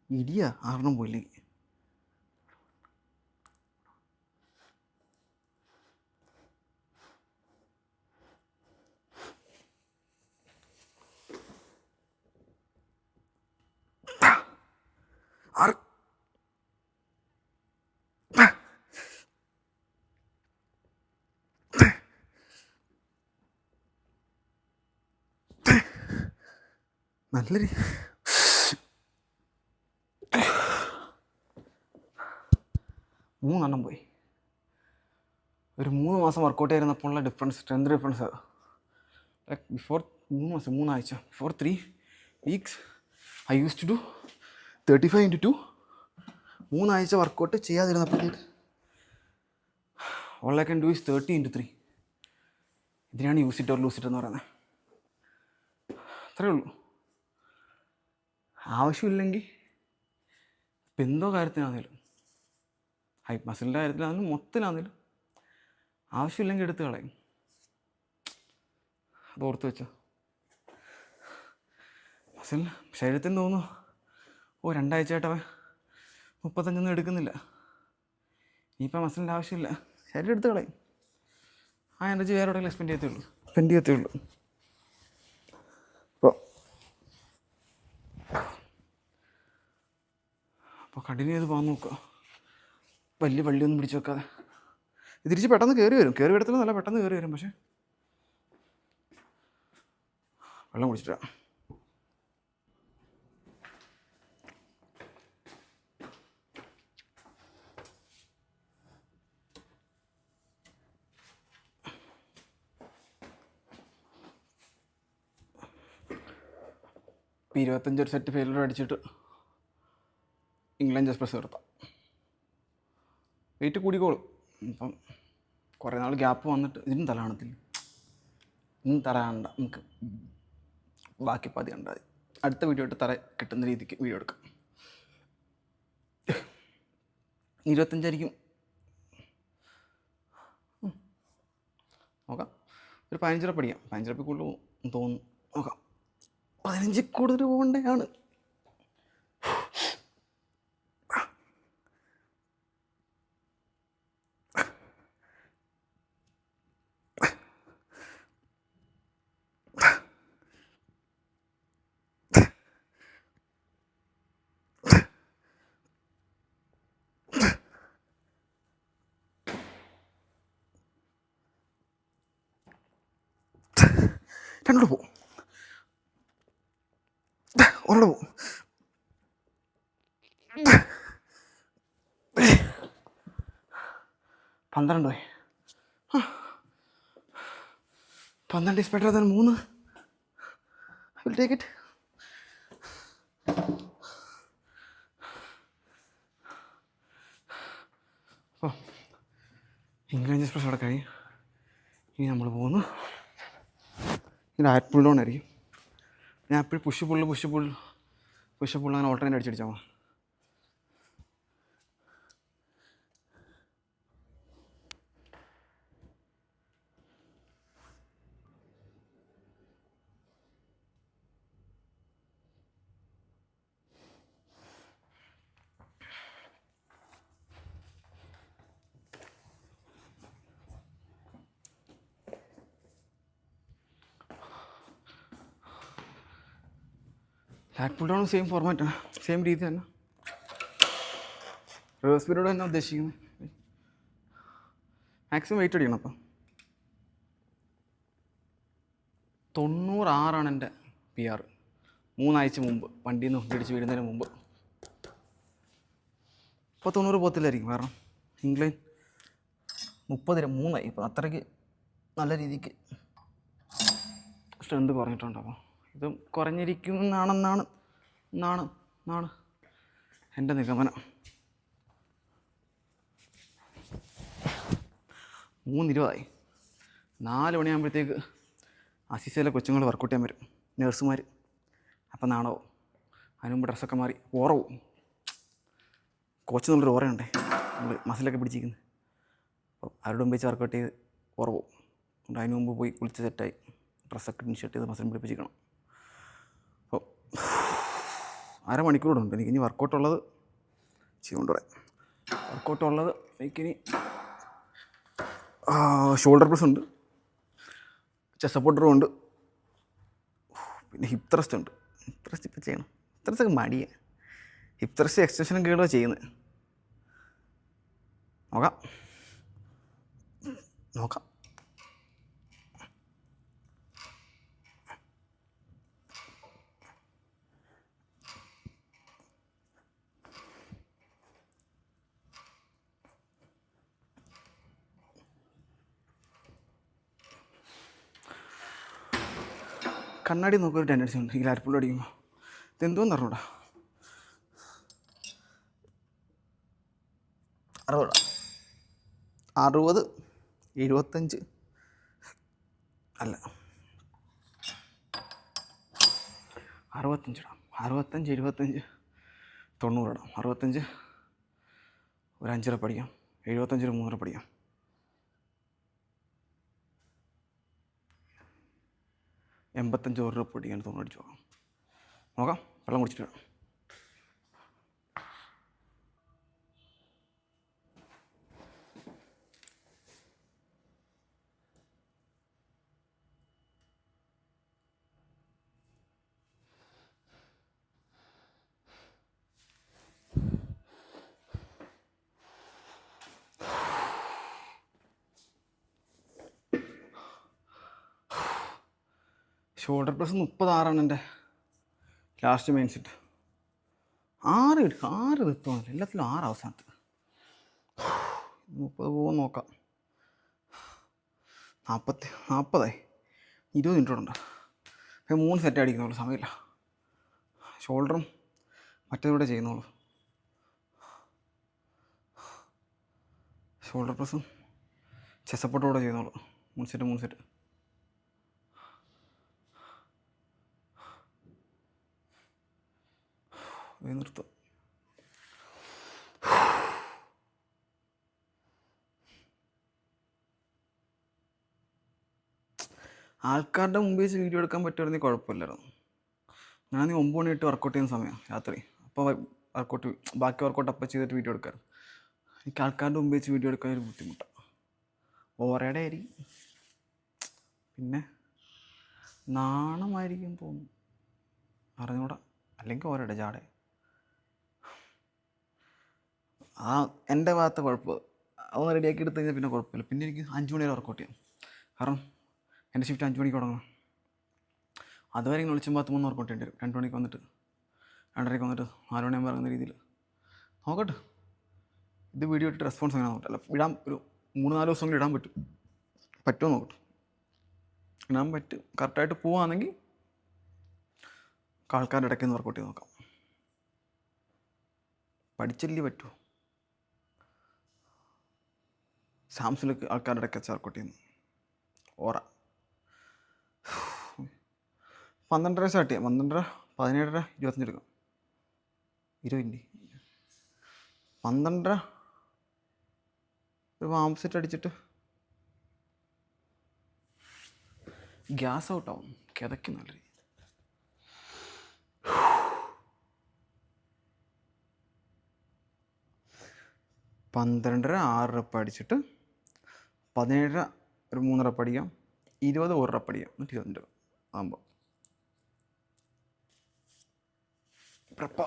ഇടിയാ. 6 പോയില്ലെങ്കിൽ നല്ലൊരു 3 പോയി. ഒരു 3 മാസം വർക്കൗട്ട് ചെയ്യുന്നപ്പോഴുള്ള difference, strength difference. Like before 3 ആഴ്ച, before 3 weeks I use to do 35x2. 3 ആഴ്ച വർക്കൗട്ട് ചെയ്യാതിരുന്നപ്പോഴത്തേക്ക് all I can do is 30x3. ഇതിനാണ് use it or lose it എന്ന് പറയുന്നത്. അത്രയേ ഉള്ളൂ. ആവശ്യമില്ലെങ്കിൽ ഇപ്പം എന്തോ കാര്യത്തിനാണെങ്കിലും, മസിലിൻ്റെ കാര്യത്തിലാണെങ്കിലും മൊത്തത്തിലാണെങ്കിലും ആവശ്യമില്ലെങ്കിൽ എടുത്ത് കളയും. അത് ഓർത്ത് വെച്ചോ. മസിൽ ശരീരത്തിന് തോന്നുന്നു 2 ആഴ്ചയായിട്ട് അവൻ 35 എടുക്കുന്നില്ല. ഇനിയിപ്പോൾ മസിലിൻ്റെ ആവശ്യമില്ല, ശരീരം എടുത്ത് കളയും. ആ എനർജി വേറെ എവിടെയെങ്കിലും സ്പെൻഡ് ചെയ്യത്തേ ഉള്ളൂ. അപ്പോൾ കണ്ടിന്യൂ ചെയ്ത് പോകാൻ നോക്കുക. വലിയ വള്ളിയൊന്നും പിടിച്ച് വെക്കാതെ. ഇത് തിരിച്ച് പെട്ടെന്ന് കയറി വരും. കയറി വരത്തില്ല, നല്ല പെട്ടെന്ന് കയറി വരും. പക്ഷേ വെള്ളം കുടിച്ചിട്ടാ. ഇപ്പോൾ 25 സെറ്റ് ഫെയിലർ അടിച്ചിട്ട് ഇംഗ്ലണ്ട് എക്സ്പ്രസ് നിർത്താം. വെയിറ്റ് കൂടിക്കോളും. ഇപ്പം കുറേ നാൾ ഗ്യാപ്പ് വന്നിട്ട് ഇതിനും തല കാണത്തില്ല. ഇന്നും തല കാണണ്ട, നമുക്ക് ബാക്കി പതി കണ്ടാൽ മതി. അടുത്ത വീഡിയോ ഇട്ട് തല കിട്ടുന്ന രീതിക്ക് വീഡിയോ എടുക്കാം. 25 ആയിരിക്കും നോക്കാം. ഒരു 15 റെപ്പ് അടിക്കാം. 15 റെപ്പിൽ കൂടുതൽ തോന്നുന്നു. നോക്കാം. 15 കൂടുതൽ പോകേണ്ടതാണ്. രണ്ടോട് പോവും, ഒന്നോട് പോവും. 12 പോയി. 12 is better than 3. I will take it. അപ്പോൾ ഇംഗ്ലീഷ് എക്സ്പ്രസ് അവിടെ കഴിയും. ഇനി നമ്മൾ പോകുന്നു. ഇത് ആപ്പിൾ ഡൗൺ ആയിരിക്കും. ഞാൻ എപ്പോഴും പുഷ് പുള്ള് അങ്ങനെ ഓൾട്ടർനേറ്റ് അടിച്ചടിച്ചാൽ മതി. ലാറ്റ് പുൾ ഡൗൺ സെയിം ഫോർമാറ്റാണ്, സെയിം രീതി തന്നെ. റിവേഴ്സ് പീരീഡ് തന്നെ ഉദ്ദേശിക്കുന്നത്. മാക്സിമം വെയിറ്റ് അടിക്കണം. അപ്പം 96 എൻ്റെ PR. 3 ആഴ്ച മുമ്പ് വണ്ടിയിൽ നിന്ന് പിടിച്ച് വീഴുന്നതിന് മുമ്പ്. ഇപ്പോൾ 90 പോകത്തില്ലായിരിക്കും, കാരണം ഇംഗ്ലണ്ട് 3 ഇപ്പോൾ അത്രയ്ക്ക് നല്ല രീതിക്ക് സ്ട്രെങ്ത് കുറഞ്ഞിട്ടുണ്ട്. അപ്പോൾ ഇത് കുറഞ്ഞിരിക്കുമെന്നാണ് എൻ്റെ നിഗമനം. 3:20. 4 മണിയാകുമ്പോഴത്തേക്ക് അസിസയിലെ കൊച്ചുങ്ങൾ വർക്കൗട്ട് ചെയ്യാൻ വരും, നേഴ്സുമാർ. അപ്പം നാണവും അതിന് മുമ്പ് ഡ്രസ്സൊക്കെ മാറി ഓറവും. കോച്ച് എന്നുള്ളൊരു ഓറയുണ്ടേ, നമ്മൾ മസിലൊക്കെ പിടിച്ചിരിക്കുന്നത്. അപ്പോൾ അവരുടെ മുമ്പ് വെച്ച് വർക്കൗട്ട് ചെയ്ത് ഓറവും. അതിന് മുമ്പ് പോയി കുളിച്ച് സെറ്റായി ഡ്രസ്സൊക്കെ ഇൻഷർട്ട് ചെയ്ത് മസിൽ പിടിപ്പിച്ചിരിക്കണം. അപ്പോൾ 1/2 മണിക്കൂറുടെ ഉണ്ട് എനിക്കിനി വർക്കൗട്ടുള്ളത്. ചെയ്തുകൊണ്ട് പറയാം. വർക്കൗട്ടുള്ളത് എനിക്കിനി ഷോൾഡർ പ്രസ് ഉണ്ട്, ചെസ്റ്റ് സപ്പോർട്ടറും ഉണ്ട്, പിന്നെ ഹിപ്പ് ത്രസ്റ്റ് ഉണ്ട്. ഹിപ്പ് ത്രസ്റ്റ് ഇപ്പോൾ ചെയ്യണം. ഹിപ്പ് ത്രസ്റ്റൊക്കെ മടിയാണ്. ഹിപ്പ് ത്രസ്റ്റ് എക്സ്റ്റൻഷനും കേടുമാണ് ചെയ്യുന്നത്. നോക്കാം. കണ്ണാടി നോക്കൊരു ടെൻഡൻസി ഉണ്ട് ഈ ലാറ്റ് പുൾ അടിക്കുമ്പോൾ. ഇതെന്തോന്ന് അറിഞ്ഞൂടാ. 60, 75 അല്ല 65 ഇടാം. 65, 25, 90 ഇടാം. 65 ഒരു 5 റെപ്പ് അടിക്കാം. 75 3 റെപ്പ് അടിക്കാം. 85 1 റെപ്പ് അടിക്കാൻ 90 അടിച്ചു നോക്കാം. വെള്ളം കുടിച്ചിട്ട് വരാം. ഷോൾഡർ പ്രസ് 36 എൻ്റെ ലാസ്റ്റ് മെയിൻ സെറ്റ്. 6 നിർത്തുവാണ്, എല്ലാത്തിലും 6 അവസാനത്ത്. 30 പോകുമെന്ന് നോക്കാം. 40 20 മിനിറ്റ് ഉണ്ട്. അപ്പോൾ 3 സെറ്റ് അടിക്കുന്നുള്ളൂ, സമയമില്ല. ഷോൾഡറും മറ്റേതൂടെ ചെയ്യുന്നുള്ളൂ. ഷോൾഡർ പ്രസ്സും ചെസ്റ്റ് സപ്പോർട്ടോടെ ചെയ്യുന്നുള്ളൂ. 3 സെറ്റ്. നിർത്തും. ആൾക്കാരുടെ മുമ്പ് വെച്ച് വീഡിയോ എടുക്കാൻ പറ്റുമായിരുന്നെങ്കിൽ കുഴപ്പമില്ലായിരുന്നു. ഞാൻ 9 മണി തൊട്ട് വർക്കൗട്ട് ചെയ്യുന്ന സമയം രാത്രി. അപ്പോൾ ബാക്കി വർക്കൗട്ട് അപ്പം ചെയ്തിട്ട് വീഡിയോ എടുക്കാമായിരുന്നു. എനിക്ക് ആൾക്കാരുടെ മുമ്പ് വെച്ച് വീഡിയോ എടുക്കാൻ ഒരു ബുദ്ധിമുട്ടാണ്. ഓരയുടെ ആയിരിക്കും, പിന്നെ നാണമായിരിക്കും തോന്നുന്നു, അറിഞ്ഞൂടാ. അല്ലെങ്കിൽ ഓരയുടെ ജാടെ എൻ്റെ ഭാഗത്തെ കുഴപ്പം. അതൊന്ന് റെഡിയാക്കി എടുത്തു കഴിഞ്ഞാൽ പിന്നെ കുഴപ്പമില്ല. പിന്നെ എനിക്ക് 5 മണി വരെ വർക്കൗട്ട് ചെയ്യാം. കാരണം എൻ്റെ ഷിഫ്റ്റ് 5 മണിക്ക് തുടങ്ങണം. അതുവരെ ഇങ്ങനെ വിളിച്ചുമ്പോൾ 3 വർക്കൗട്ട് ചെയ്യേണ്ടി വരും. 2 മണിക്ക് വന്നിട്ട് 2:30 വന്നിട്ട് 4 മണിയാകുമ്പോൾ ഇറങ്ങുന്ന രീതിയിൽ നോക്കട്ടെ. ഇത് വീഡിയോ ഇട്ടിട്ട് റെസ്പോൺസ് അങ്ങനെ നോക്കട്ടെ. അല്ല ഇടാൻ ഒരു 3-4 ദിവസം ഇടാൻ പറ്റുമോ നോക്കട്ടെ. ഇടാൻ പറ്റും കറക്റ്റായിട്ട് പോവുകയാണെങ്കിൽ ആൾക്കാരുടെ ഇടയ്ക്ക് നിന്ന് വർക്കൗട്ട് ചെയ്ത് നോക്കാം. പഠിച്ചല്ലേ പറ്റുമോ? സാംസങ്ങിലേക്ക് ആൾക്കാരുടെ ഇടയ്ക്ക് വെച്ച് വർക്കൗട്ട് ചെയ്യുന്നു. ഓറ 12:30 സ്റ്റാർട്ട് ചെയ്യാം. 12:30, 17:30, 25 എടുക്കാം. 20 12:30 ഒരു വാം സെറ്റ് അടിച്ചിട്ട് ഗ്യാസ് ഔട്ടാവും. കിതയ്ക്കും നല്ല രീതി. 12:30 6 റെപ്പ് അടിച്ചിട്ട് 17:30 ഒരു 3 റെപ്പ് അടിക്കാം. 20 1 റെപ്പ് അടിക്കാം. എന്നിട്ട് 20 ആകുമ്പോൾ പ്രപ്പ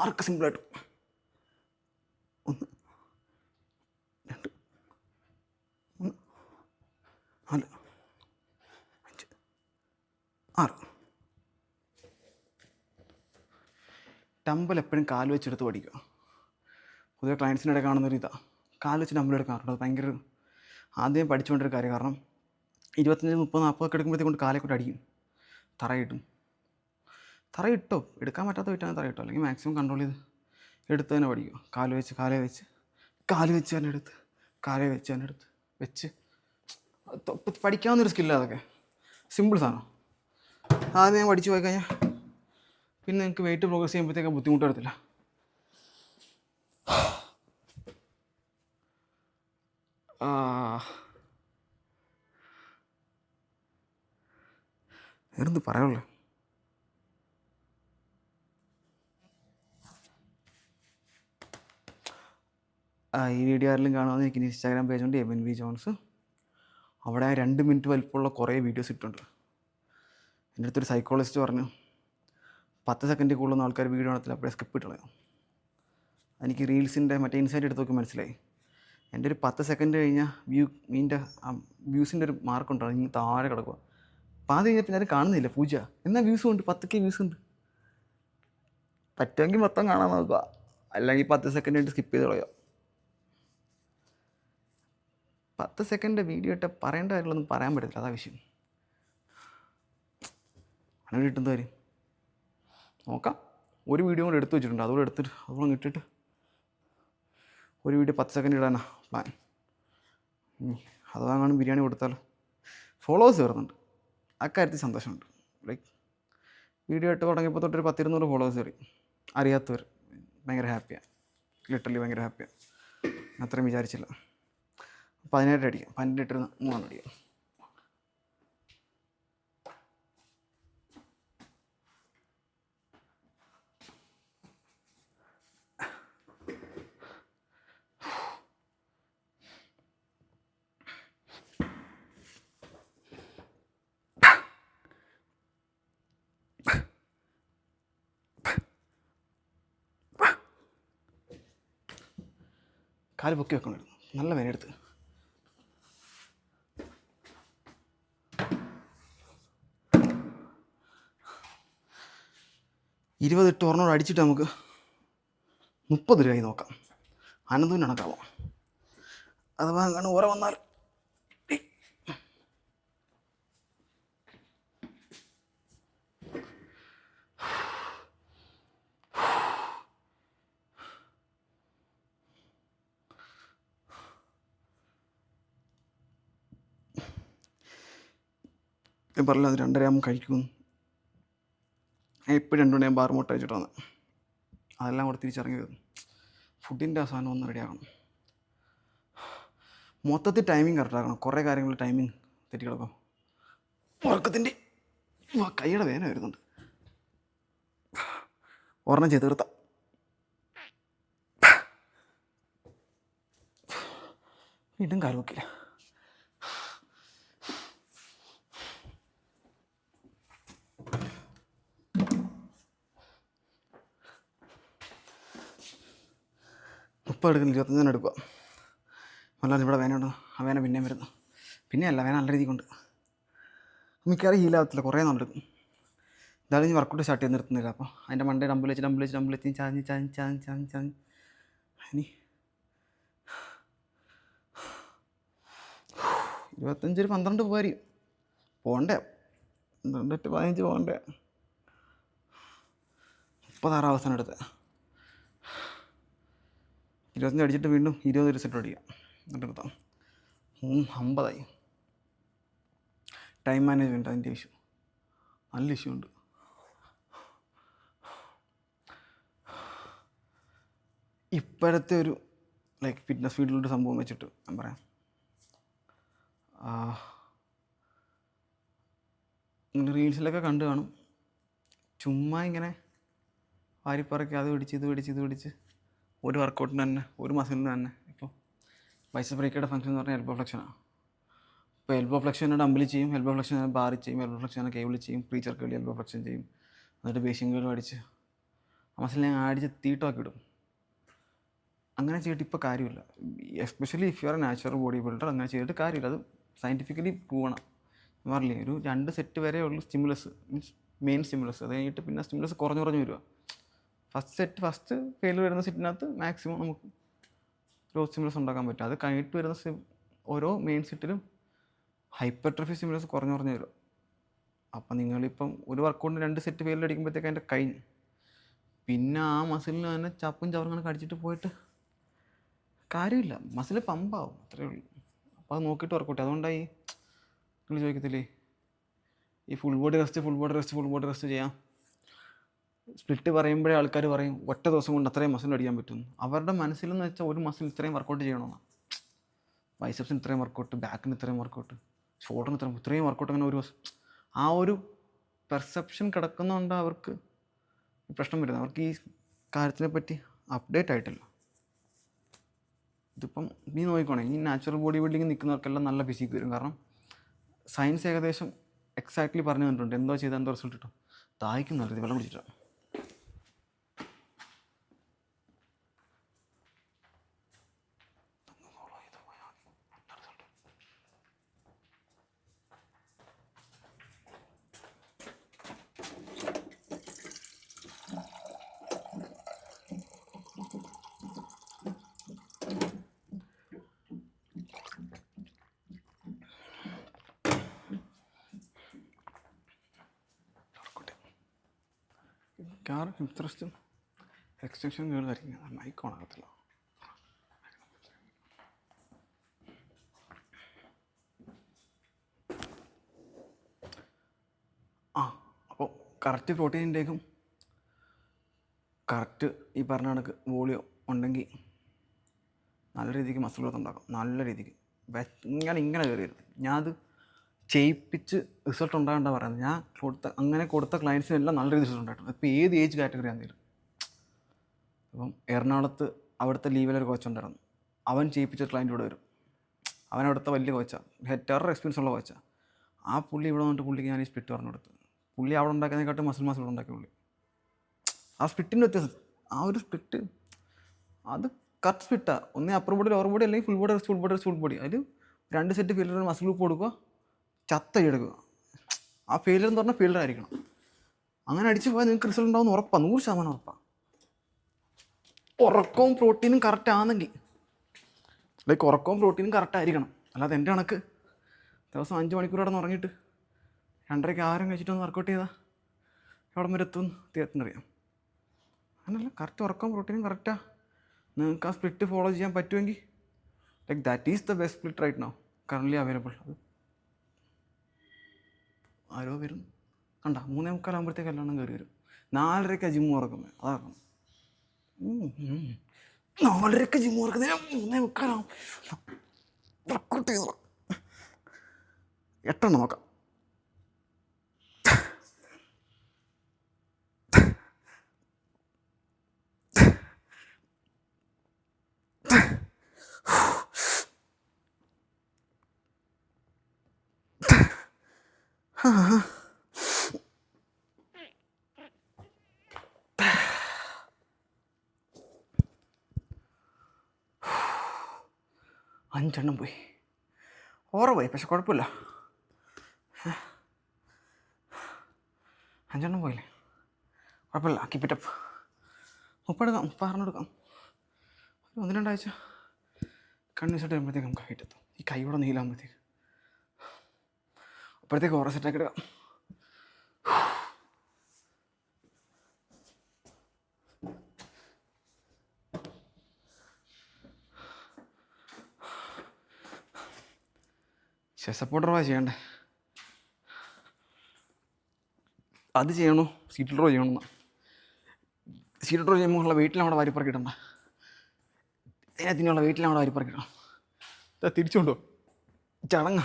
ആർക്ക് സിമ്പിളായിട്ട് 1 2 3 4 5 6. ടമ്പൽ എപ്പോഴും കാല് വെച്ചെടുത്ത് പഠിക്കുക. പൊതുവെ ക്ലയൻസിനിടെ കാണുന്നൊരു ഇതാണ് കാല് വെച്ച് ടമ്പൽ എടുക്കാറുണ്ട്. അത് ഭയങ്കര ആദ്യം പഠിച്ചുകൊണ്ടൊരു കാര്യം. കാരണം 25 30 40 ഒക്കെ എടുക്കുമ്പോഴത്തേക്കൊണ്ട് കാലെ കൊണ്ട് അടിക്കും. തറയിട്ടോ എടുക്കാൻ പറ്റാത്ത വീട്ടാണ് തറയിട്ടോ. അല്ലെങ്കിൽ മാക്സിമം കൺട്രോൾ ചെയ്ത് എടുത്ത് തന്നെ പഠിക്കുക. കാല് വെച്ച് തന്നെ എടുത്ത് വെച്ച് പഠിക്കാവുന്നൊരു സ്കില്ലാണ് അതൊക്കെ. സിമ്പിൾ സാധനം. ആദ്യം ഞാൻ പഠിച്ചു പോയി കഴിഞ്ഞാൽ പിന്നെ നിങ്ങൾക്ക് വെയിറ്റ് പ്രോഗ്രസ് ചെയ്യുമ്പോഴത്തേക്ക് ബുദ്ധിമുട്ട് വരത്തില്ല. വേറെന്ത് പറയാനുള്ളത്? ഈ വീഡിയോ ആരെങ്കിലും കാണുമെന്ന് എനിക്ക് ഇൻസ്റ്റാഗ്രാം പേജുണ്ട് MNV ജോൺസ്. അവിടെ 2 മിനിറ്റ് വലിപ്പമുള്ള കുറേ വീഡിയോസ് ഇട്ടുണ്ട്. എൻ്റെ അടുത്തൊരു സൈക്കോളജിസ്റ്റ് പറഞ്ഞു 10 സെക്കൻഡിൽ കൂടുതലൊന്നും ആൾക്കാർ വീഡിയോ കാണത്തില്ല, അപ്പോഴേ സ്കിപ്പ് ഇട്ട് കളയാം. എനിക്ക് റീൽസിൻ്റെ മറ്റേ ഇൻസൈറ്റ് എടുത്ത് നോക്കി മനസ്സിലായി. എൻ്റെ ഒരു 10 സെക്കൻഡ് കഴിഞ്ഞാൽ വ്യൂസിൻ്റെ ഒരു മാർക്കുണ്ടോ ഇങ്ങനെ താഴെ കിടക്കുക. അപ്പോൾ അത് കഴിഞ്ഞാൽ പിന്നെ അത് കാണുന്നില്ല പൂജ. എന്നാൽ വ്യൂസും ഉണ്ട്, 10K വ്യൂസ് ഉണ്ട്. പറ്റുമെങ്കിൽ മൊത്തം കാണാൻ നോക്കുക, അല്ലെങ്കിൽ 10 സെക്കൻഡ് ആയിട്ട് സ്കിപ്പ് ചെയ്ത് കളയുക. 10 സെക്കൻഡ് വീഡിയോ ഇട്ട് പറയേണ്ട കാര്യങ്ങളൊന്നും പറയാൻ പറ്റത്തില്ല, അതാ വിഷയം. അങ്ങനെ കിട്ടുന്ന കാര്യം നോക്കാം. ഒരു വീഡിയോ കൂടെ എടുത്ത് വെച്ചിട്ടുണ്ട്, അതുകൂടെ ഇട്ടിട്ട് ഒരു വീഡിയോ 10 സെക്കൻഡ് ഇടാനാ പ്ലാൻ. അഥവാ കാണും ബിരിയാണി കൊടുത്താൽ ഫോളോവേഴ്സ് വരുന്നുണ്ട്, അക്കാര്യത്തിൽ സന്തോഷമുണ്ട്. ലൈക്ക് വീഡിയോ ഇട്ട് തുടങ്ങിയപ്പോൾ തൊട്ടൊരു 10-200 ഫോളോവേഴ്സ് കയറി. അറിയാത്തവർ ഭയങ്കര ഹാപ്പിയാണ്, ലിറ്ററലി ഭയങ്കര ഹാപ്പിയാണ്. അത്രയും വിചാരിച്ചില്ല. 17 അടിക്കാം, 12 ഇട്ടിരുന്ന 3 അടിക്കാം. കാല് പൊക്കി വെക്കണമായിരുന്നു, നല്ല വേനെടുത്ത്. ഇരുപതിട്ട് ഒരെണ്ണോട് അടിച്ചിട്ട് നമുക്ക് 30 രൂപയായി നോക്കാം. അനന്തൂന് കണക്കാവാം. അഥവാ അങ്ങനെ ഓരോ വന്നാൽ ഞാൻ പറഞ്ഞില്ല, അത് 2:30 ആകുമ്പോൾ കഴിക്കും. എപ്പോഴും 2 മണിയാകുമ്പോൾ 6 മുട്ട കഴിച്ചിട്ട് വന്ന് അതെല്ലാം കൂടെ തിരിച്ചിറങ്ങി വരും. ഫുഡിൻ്റെ സാധനം ഒന്ന് റെഡിയാക്കണം. മൊത്തത്തിൽ ടൈമിങ് കറക്റ്റാക്കണം. കുറേ കാര്യങ്ങൾ ടൈമിങ് തെറ്റി കിടക്കും. ഉറക്കത്തിൻ്റെ കൈയുടെ വേദന വരുന്നുണ്ട്. ഒരെണ്ണം ചെയ്ത് തീർത്താം. വീണ്ടും കാല് നോക്കില്ല. മുപ്പത് എടുക്കുന്നു, 25 എടുക്കുക. അല്ലാതെ ഇവിടെ വേനയുണ്ടോ? ആ വേന പിന്നെയും വരുന്നു. പിന്നെയല്ല, വേന നല്ല രീതിക്കുണ്ട്. മിക്കവാറും ഹീലാകത്തില്ല, കുറേ നാളെടുക്കും. എന്തായാലും ഞാൻ വർക്കൗട്ട് സ്റ്റാർട്ട് ചെയ്ത് നിർത്തുന്നില്ല. അപ്പോൾ അതിൻ്റെ മണ്ടേ ഡമ്പിൾ വെച്ച് ചാഞ്ഞ് ഇനി 25 12 പോകാരി പോകണ്ടേ, 12 15 പോകണ്ടേ. 36 അവസാനം എടുത്ത് 25 അടിച്ചിട്ട് വീണ്ടും 20 സെറ്റ് അടിക്കാം. എന്നിട്ട് എടുത്താം. 50 ടൈം മാനേജ്മെൻറ്റ് അതിൻ്റെ ഇഷ്യൂ, നല്ല ഇഷ്യൂ ഉണ്ട്. ഇപ്പോഴത്തെ ഒരു ലൈക്ക് ഫിറ്റ്നസ് ഫീൽഡിലൊരു സംഭവം വെച്ചിട്ട് ഞാൻ പറയാം. നിങ്ങൾ റീൽസിലൊക്കെ കണ്ടു കാണും, ചുമ്മാ ഇങ്ങനെ വാരിപ്പറക്കി അത് പിടിച്ച് ഒരു വർക്കൗട്ടിന് തന്നെ, ഒരു മസിലിന് തന്നെ. ഇപ്പോൾ ബൈസെപ്സ് ബ്രേക്കയുടെ ഫംഗ്ഷൻ എന്ന് പറഞ്ഞാൽ എൽബോ ഫ്ലെക്ഷനാണ്. ഇപ്പോൾ എൽബോ ഫ്ലെക്ഷൻ ഡംബിൾ ചെയ്യും, എൽബോ ഫ്ലെക്ഷൻ ബാർ ചെയ്യും, എൽബോ ഫ്ലെക്ഷൻ കേബിൾ ചെയ്യും, പ്രീച്ചർ കേളി എൽബോ ഫ്ലെക്ഷൻ ചെയ്യും. എന്നിട്ട് ബേസിംഗ് കേളും അടിച്ച് ആ മസിലിനെ അടിച്ച് തീട്ടമാക്കി ഇടും. അങ്ങനെ ചെയ്തിട്ട് ഇപ്പോൾ കാര്യമില്ല. Especially if you are A natural body builder അങ്ങനെ ചെയ്തിട്ട് കാര്യമില്ല. അത് സയൻറ്റിഫിക്കലി പ്രൂവണം. പറഞ്ഞില്ലേ, ഒരു 2 സെറ്റ് വരെ ഉള്ളൂ സ്റ്റിമുലസ്, മീൻസ് മെയിൻ സ്റ്റിമുലസ്. അത് കഴിഞ്ഞിട്ട് പിന്നെ സ്റ്റിമുലസ് കുറഞ്ഞു വരിക. ഫസ്റ്റ് ഫെയിൽ വരുന്ന സെറ്റിനകത്ത് മാക്സിമം നമുക്ക് ഗ്രോത്ത് സ്റ്റിമുലസ് ഉണ്ടാക്കാൻ പറ്റും. അത് കഴിഞ്ഞിട്ട് വരുന്ന ഓരോ മെയിൻ സെറ്റിലും ഹൈപ്പർട്രഫി സ്റ്റിമുലസ് കുറഞ്ഞു വരും. അപ്പം നിങ്ങളിപ്പം ഒരു വർക്കൗട്ടിന് 2 സെറ്റ് ഫെയിൽ അടിക്കുമ്പോഴത്തേക്ക് അതിൻ്റെ കഴിഞ്ഞ് പിന്നെ ആ മസിലിന് തന്നെ ചപ്പും ചവറും കടിച്ചിട്ട് പോയിട്ട് കാര്യമില്ല. മസിൽ പമ്പാവും, അത്രയേ ഉള്ളൂ. അപ്പോൾ അത് നോക്കിയിട്ട് വർക്കൗട്ട്. അതുകൊണ്ടായി നിങ്ങൾ ചോദിക്കത്തില്ലേ ഈ ഫുൾ ബോഡി റെസ്റ്റ് ചെയ്യാം. സ്പ്ലിറ്റ് പറയുമ്പോഴേ ആൾക്കാർ പറയും ഒറ്റ ദിവസം കൊണ്ട് അത്രയും മസിൽ അടിക്കാൻ പറ്റുന്നു. അവരുടെ മനസ്സിലെന്ന് വെച്ചാൽ ഒരു മസിൽ ഇത്രയും വർക്കൗട്ട് ചെയ്യണമെന്നാണ്. ബൈസെപ്സിന് ഇത്രയും വർക്കൗട്ട്, ബാക്കിന് ഇത്രയും വർക്കൗട്ട്, ഷോൾഡറിന് ഇത്രയും വർക്കൗട്ട്. അങ്ങനെ ഒരു ആ ഒരു പെർസെപ്ഷൻ കിടക്കുന്നതുകൊണ്ട് അവർക്ക് പ്രശ്നം വരുന്നത്. അവർക്ക് ഈ കാര്യത്തിനെ പറ്റി അപ്ഡേറ്റ് ആയിട്ടില്ല. ഇതിപ്പം നീ നോക്കിക്കോണേ, ഈ നാച്ചുറൽ ബോഡി ബിൽഡിങ് നിൽക്കുന്നവർക്കെല്ലാം നല്ല ഫിസിക്ക് വരും. കാരണം സയൻസ് ഏകദേശം എക്സാക്ട്ലി പറഞ്ഞു തന്നിട്ടുണ്ട് എന്തോ ചെയ്താൽ എന്തോ റിസൾട്ട് കിട്ടും. ദാഹിക്കും നല്ല വെള്ളം കുടിച്ചിട്ടാണ്. മിക്കവാറും ഹിപ് ത്രസ്റ്റും എക്സ്റ്റൻഷൻ കേടായിരിക്കും. മൈക്ക് ഓണാകത്തില്ല. അപ്പോൾ കറക്റ്റ് പ്രോട്ടീൻ ഇൻടേക്കും കറക്റ്റ് ഈ പറഞ്ഞ കണക്ക് വോളിയം ഉണ്ടെങ്കിൽ നല്ല രീതിക്ക് മസിൽ ഗ്രോത്ത് ഉണ്ടാക്കും. നല്ല രീതിക്ക് ഇങ്ങനെ കയറി വരും. ഞാൻ അത് ചെയ്യിപ്പിച്ച് റിസൾട്ട് ഉണ്ടാകേണ്ട പറയുന്നത്. ഞാൻ കൊടുത്ത ക്ലയൻസിനെല്ലാം നല്ല രീതിയിൽ റിസൾട്ട് ഉണ്ടായിട്ടുണ്ട്. ഇപ്പോൾ ഏത് ഏജ് കാറ്റഗറി ആണെങ്കിലും. ഇപ്പം എറണാകുളത്ത് അവിടുത്തെ ലീവിലൊരു കോച്ചുണ്ടായിരുന്നു. അവൻ ചെയ്യിപ്പിച്ച ക്ലയൻറ്റ് ഇവിടെ വരും. അവൻ അവിടുത്തെ വലിയ കോച്ചാണ്, ടെറർ എക്സ്പീരിയൻസ് ഉള്ള കോച്ചാണ്. ആ പുള്ളി ഇവിടെ വന്നിട്ട് പുള്ളിക്ക് ഞാൻ ഈ സ്പ്ലിറ്റ് പറഞ്ഞു കൊടുത്തു. പുള്ളി അവിടെ ഉണ്ടാക്കുന്നതിനെക്കാട്ടും മസിൽ ഉണ്ടാക്കിയ പുള്ളി. ആ സ്പ്ലിറ്റിൻ്റെ വ്യത്യാസം, ആ ഒരു സ്പ്ലിറ്റ് അത് കറക്റ്റ് സ്പ്ലിറ്റാണ്. ഒന്നേ അപ്പർ ബോഡി ലോവർ ബോഡി, അല്ലെങ്കിൽ ഫുൾ ബോഡി. അതിൽ 2 സെറ്റ് ഫീൽഡർ മസിൽ ഗ്രൂപ്പ് കൊടുക്കുക, ചത്ത എടുക്കുക. ആ ഫെയിലർ എന്ന് പറഞ്ഞാൽ ഫീൽഡർ ആയിരിക്കണം. അങ്ങനെ അടിച്ച് പോയാൽ നിങ്ങൾക്ക് റിസൾട്ട് ഉണ്ടാവുന്ന ഉറപ്പാണ്, 100% ഉറപ്പാണ്. ഉറക്കവും പ്രോട്ടീനും കറക്റ്റ് ആണെങ്കിൽ, ലൈക്ക് ഉറക്കവും പ്രോട്ടീനും കറക്റ്റ് ആയിരിക്കണം. അല്ലാതെ എൻ്റെ കണക്ക് ദിവസം 5 മണിക്കൂർ അവിടെ നിന്ന് ഉറങ്ങിയിട്ട് 2:30 ആഹാരം കഴിച്ചിട്ടൊന്ന് വർക്കൗട്ട് ചെയ്താൽ എവിടെ വരെ എത്തുമെന്ന് തീർച്ചയായിട്ടും. അങ്ങനല്ല, കറക്റ്റ് ഉറക്കവും പ്രോട്ടീനും കറക്റ്റാണ്. നിങ്ങൾക്ക് ആ സ്പ്ലിറ്റ് ഫോളോ ചെയ്യാൻ പറ്റുമെങ്കിൽ like that is the best split right now currently available. അത് ആരോ വരും കണ്ട 3:45 ആകുമ്പോഴത്തേക്ക് എല്ലാം കയറി വരും. 4:30 ജിമ്മ് തുറക്കുന്നത്. അതാക്കണം 4:30 ജിമ്മ് തുറക്കുന്നതിന് 3:45 വർക്കൗട്ട് ചെയ്തു 8 നോക്കാം. 5 പോയി, ഓറ പോയി, പക്ഷെ കുഴപ്പമില്ല. 5 പോയില്ലേ, കുഴപ്പമില്ല. Keep it up. 30 എടുക്കാം, 36 എടുക്കാം. ഒരു 1-2 ആഴ്ച കണ്ണിച്ചിട്ട് വരുമ്പോഴത്തേക്ക് നമുക്ക് ഹൈറ്റ് എത്തും. ഈ കൈയോടെ നീലാകുമ്പോഴത്തേക്ക് അപ്പോഴത്തേക്ക് ഓറ സെറ്റാക്കി എടുക്കാം. സപ്പോർട്ടറോ ചെയ്യണ്ടേ, അത് ചെയ്യണോ സീറ്റ് ഡ്രോ ചെയ്യണമെന്നാ. സീറ്റ് ഡ്രോ ചെയ്യുമ്പോൾ ഉള്ള വെയിറ്റിലവിടെ വാരിപ്പറക്കിടണ്ട, അതിനകത്തിനുള്ള വെയിറ്റിലവിടെ വാരിപ്പറക്കിടണം. തിരിച്ചുകൊണ്ടോ ചടങ്ങ.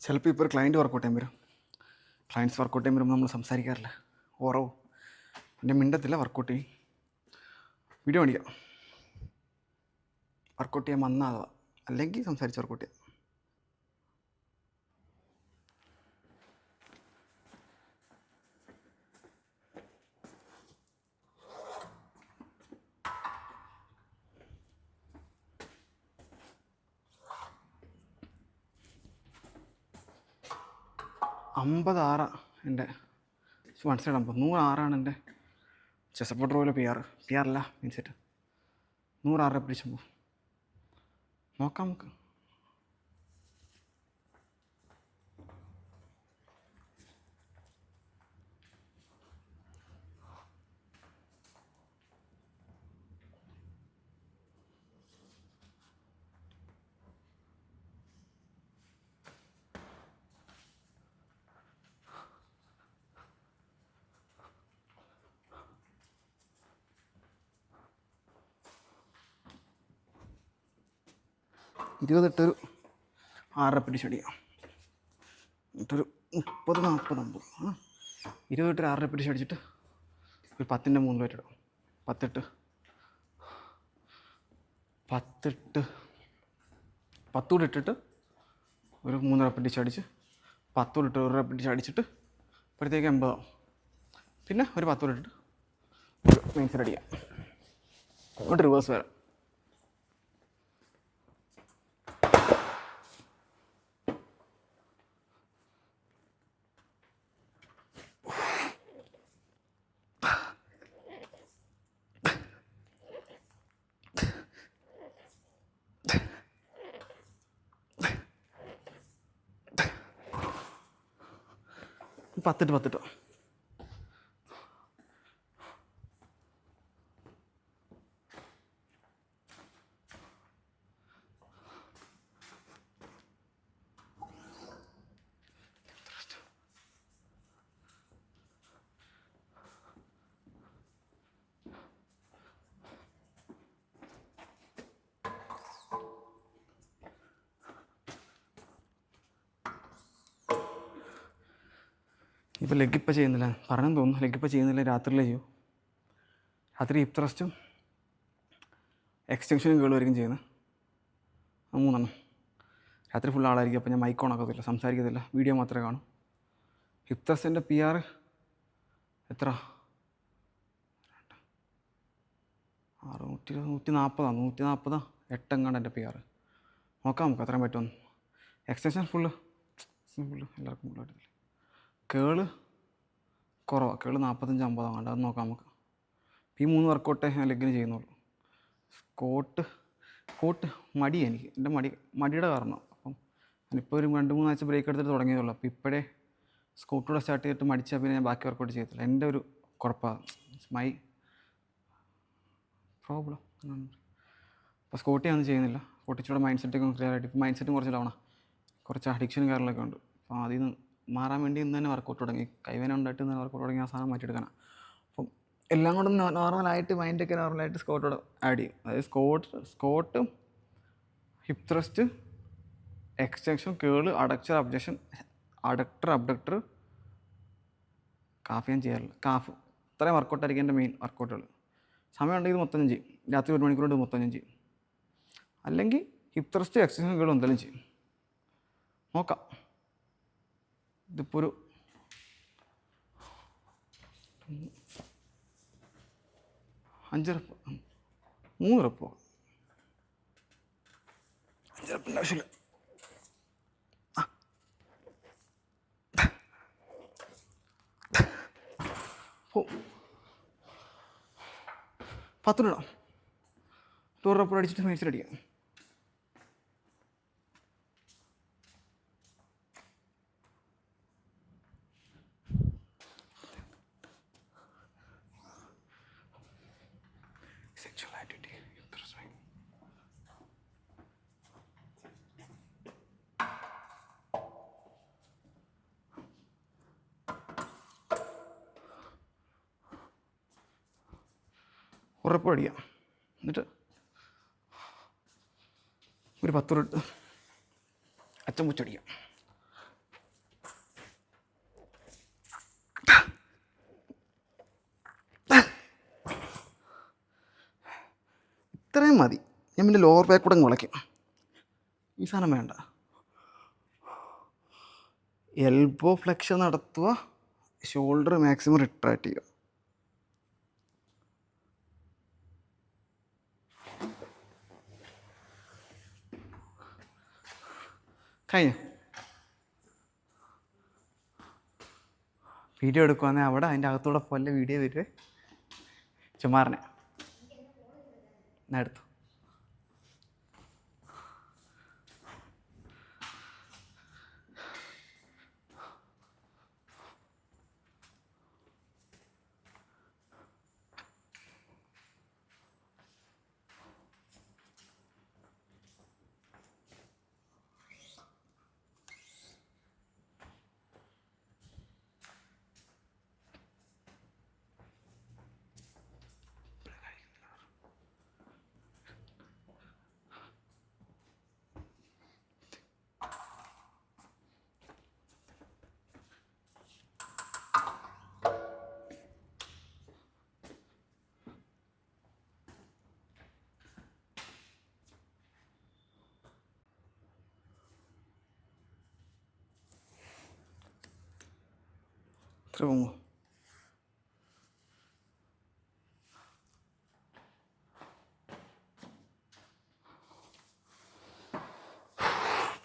ചിലപ്പോൾ ഇപ്പോൾ ഒരു ക്ലയൻറ്റ് വർക്കൗട്ട് ചെയ്യാൻ വരും. ക്ലയൻറ്റ്സ് വർക്കൗട്ട് ചെയ്യാൻ വരുമ്പോൾ നമ്മൾ സംസാരിക്കാറില്ല. ഓറോ എൻ്റെ മിണ്ടത്തില്ല, വർക്കൗട്ട് ചെയ്യും, വീഡിയോ കാണിക്കാം. വർക്കൗട്ട് ചെയ്യാൻ വന്നാതാ, അല്ലെങ്കിൽ സംസാരിച്ച് വർക്കൗട്ട് ചെയ്യാം. $56 എൻ്റെ 1 സൈഡ് 50, 106 എൻ്റെ ചെസപ്പോട്ട് റോയിലെ പി ആർ അല്ല മീൻസെറ്റ്. 106 പിടിച്ചുമ്പോൾ നോക്കാം നമുക്ക്. ഇരുപതിട്ടൊരു 6 റെപ്പിറ്റേഷൻ അടിക്കാം. എന്നിട്ടൊരു 30, 40, 50. 20 6 റെപ്പിറ്റേഷൻ അടിച്ചിട്ട് ഒരു 10ൻ്റെ 3 പ്ലേറ്റ് ഇടാം. 10 കൂടെ ഇട്ടിട്ട് ഒരു 3 റെപ്പിറ്റേഷൻ അടിച്ച് 10 കൂടെ ഇട്ട് 1 റെപ്പിറ്റേഷൻ അടിച്ചിട്ട് അപ്പോഴത്തേക്ക് 80 ആവും. പിന്നെ ഒരു 10 കൂടെ ഇട്ടിട്ട് ഒരു മെയിൻ സെറ്റ് അടിക്കാം. എന്നിട്ട് റിവേഴ്സ് വരാം. പത്തിട്ട് ഇപ്പോൾ ലെഗ് ഇപ്പം ചെയ്യുന്നില്ല, പറഞ്ഞെന്ന് തോന്നുന്നു. ലെഗ് ഇപ്പം ചെയ്യുന്നില്ല, രാത്രിയിലേ ചെയ്യൂ. രാത്രി ഹിപ്പ് ത്രസ്റ്റും എക്സ്റ്റൻഷനും കേളുമായിരിക്കും ചെയ്യുന്നത്. 3 രാത്രി ഫുൾ ആളായിരിക്കും. അപ്പോൾ ഞാൻ മൈക്ക് ഓണാക്കത്തില്ല, സംസാരിക്കത്തില്ല, വീഡിയോ മാത്രമേ കാണൂ. ഹിപ്പ് ത്രസ്റ്റിൻ്റെ PR എത്ര? 140 8 എങ്ങാണ്ട് എൻ്റെ PR. നോക്കാം നമുക്ക് അത്രയും പറ്റുമെന്ന്. എക്സ്റ്റൻഷൻ ഫുള്ള് എല്ലാവർക്കും ഫുള്ളായിട്ടില്ല. കേള് കുറവാണ്, കേള് 45 50 ആണ്ട്, അത് നോക്കാം നമുക്ക്. ഈ 3 വർക്കൗട്ടേ ഞാൻ ലെഗിന് ചെയ്യുന്നുള്ളൂ. സ്കോട്ട് മടിയാണ് എനിക്ക്, എൻ്റെ മടിയുടെ കാരണം. അപ്പം ഞാനിപ്പോൾ ഒരു 2-3 ആഴ്ച ബ്രേക്ക് എടുത്തിട്ട് തുടങ്ങിയതുള്ളൂ. അപ്പോൾ ഇപ്പോഴേ സ്കോട്ടൂടെ സ്റ്റാർട്ട് ചെയ്തിട്ട് മടിച്ചാൽ പിന്നെ ഞാൻ ബാക്കി വർക്കൗട്ട് ചെയ്യത്തില്ല. എൻ്റെ ഒരു കുഴപ്പമാണ്, മൈ പ്രോബ്ലം. അപ്പോൾ സ്കോട്ട് ഞാനൊന്നും ചെയ്യുന്നില്ല. സ്കോട്ടിച്ചൂടെ മൈൻഡ് സെറ്റൊക്കെ ക്ലിയർ ആയിട്ട്, ഇപ്പോൾ മൈൻഡ് സെറ്റും കുറച്ച് ഡൗണാണ്, കുറച്ച് അഡിക്ഷനും കാര്യങ്ങളൊക്കെ ഉണ്ട്. അപ്പോൾ അതിൽ നിന്ന് മാറാൻ വേണ്ടി ഇന്ന് തന്നെ വർക്കൗട്ട് തുടങ്ങി. കൈവേന ഉണ്ടായിട്ട് ഇന്ന് വർക്കൗട്ട് തുടങ്ങി. ആ സാധനം മാറ്റിയെടുക്കണം. അപ്പം എല്ലാം കൊണ്ടും നോർമലായിട്ട്, മൈൻഡൊക്കെ നോർമലായിട്ട് സ്കോട്ടോട് ആഡ് ചെയ്യും. അതായത് സ്കോട്ടും ഹിപ്പ് ത്രസ്റ്റ്, എക്സ്റ്റൻഷൻ, കേള്, അഡക്ടർ അബ്ഡക്ടർ, കാഫ് ഞാൻ ചെയ്യാറില്ല. കാഫ് ഇത്രയും വർക്കൗട്ടായിരിക്കും എൻ്റെ മെയിൻ വർക്കൗട്ടുകൾ. സമയമുണ്ടെങ്കിൽ ഇത് മൊത്തം ഞാൻ ചെയ്യും. രാത്രി 1 മണിക്കൂർ കൊണ്ട് മൊത്തം ഞാൻ ചെയ്യും. അല്ലെങ്കിൽ ഹിപ്പ് ത്രസ്റ്റ്, എക്സ്റ്റൻഷൻ, കേളും എന്തെങ്കിലും ചെയ്യും. നോക്കാം. ഇതിപ്പോൾ ഒരു 5 റെപ്പ് 3 റെപ്പോ 5 റെപ്പിൻ്റെ ആവശ്യമില്ല. ഓ 10 ഇടാം. 2 റെപ്പ് അടിച്ചിട്ട് മേടിച്ചിട്ടടിക്കാം. Sexual activity. Interesting. ഉറപ്പ് അടിക്കാം. എന്നിട്ട് ഒരു 10 എടുത്ത് അച്ഛൻ മുച്ചടിക്കാം. ഇത്രയും മതി. ഞാൻ പിന്നെ ലോവർ ബാക്ക് കൂടെ മുളയ്ക്കും. ഈ സാധനം വേണ്ട. എൽബോ ഫ്ലെക്ഷൻ നടത്തുക, ഷോൾഡർ മാക്സിമം റിട്രാക്ട് ചെയ്യുക. കഴിഞ്ഞു. വീഡിയോ എടുക്കുവാണെങ്കിൽ അവിടെ അതിൻ്റെ അകത്തൂടെ പോലെ വീഡിയോ വരുവേ. ചുമ്മാറിനെ ഞാൻ എടുത്തു. ഇത്ര പോങ്ങോ.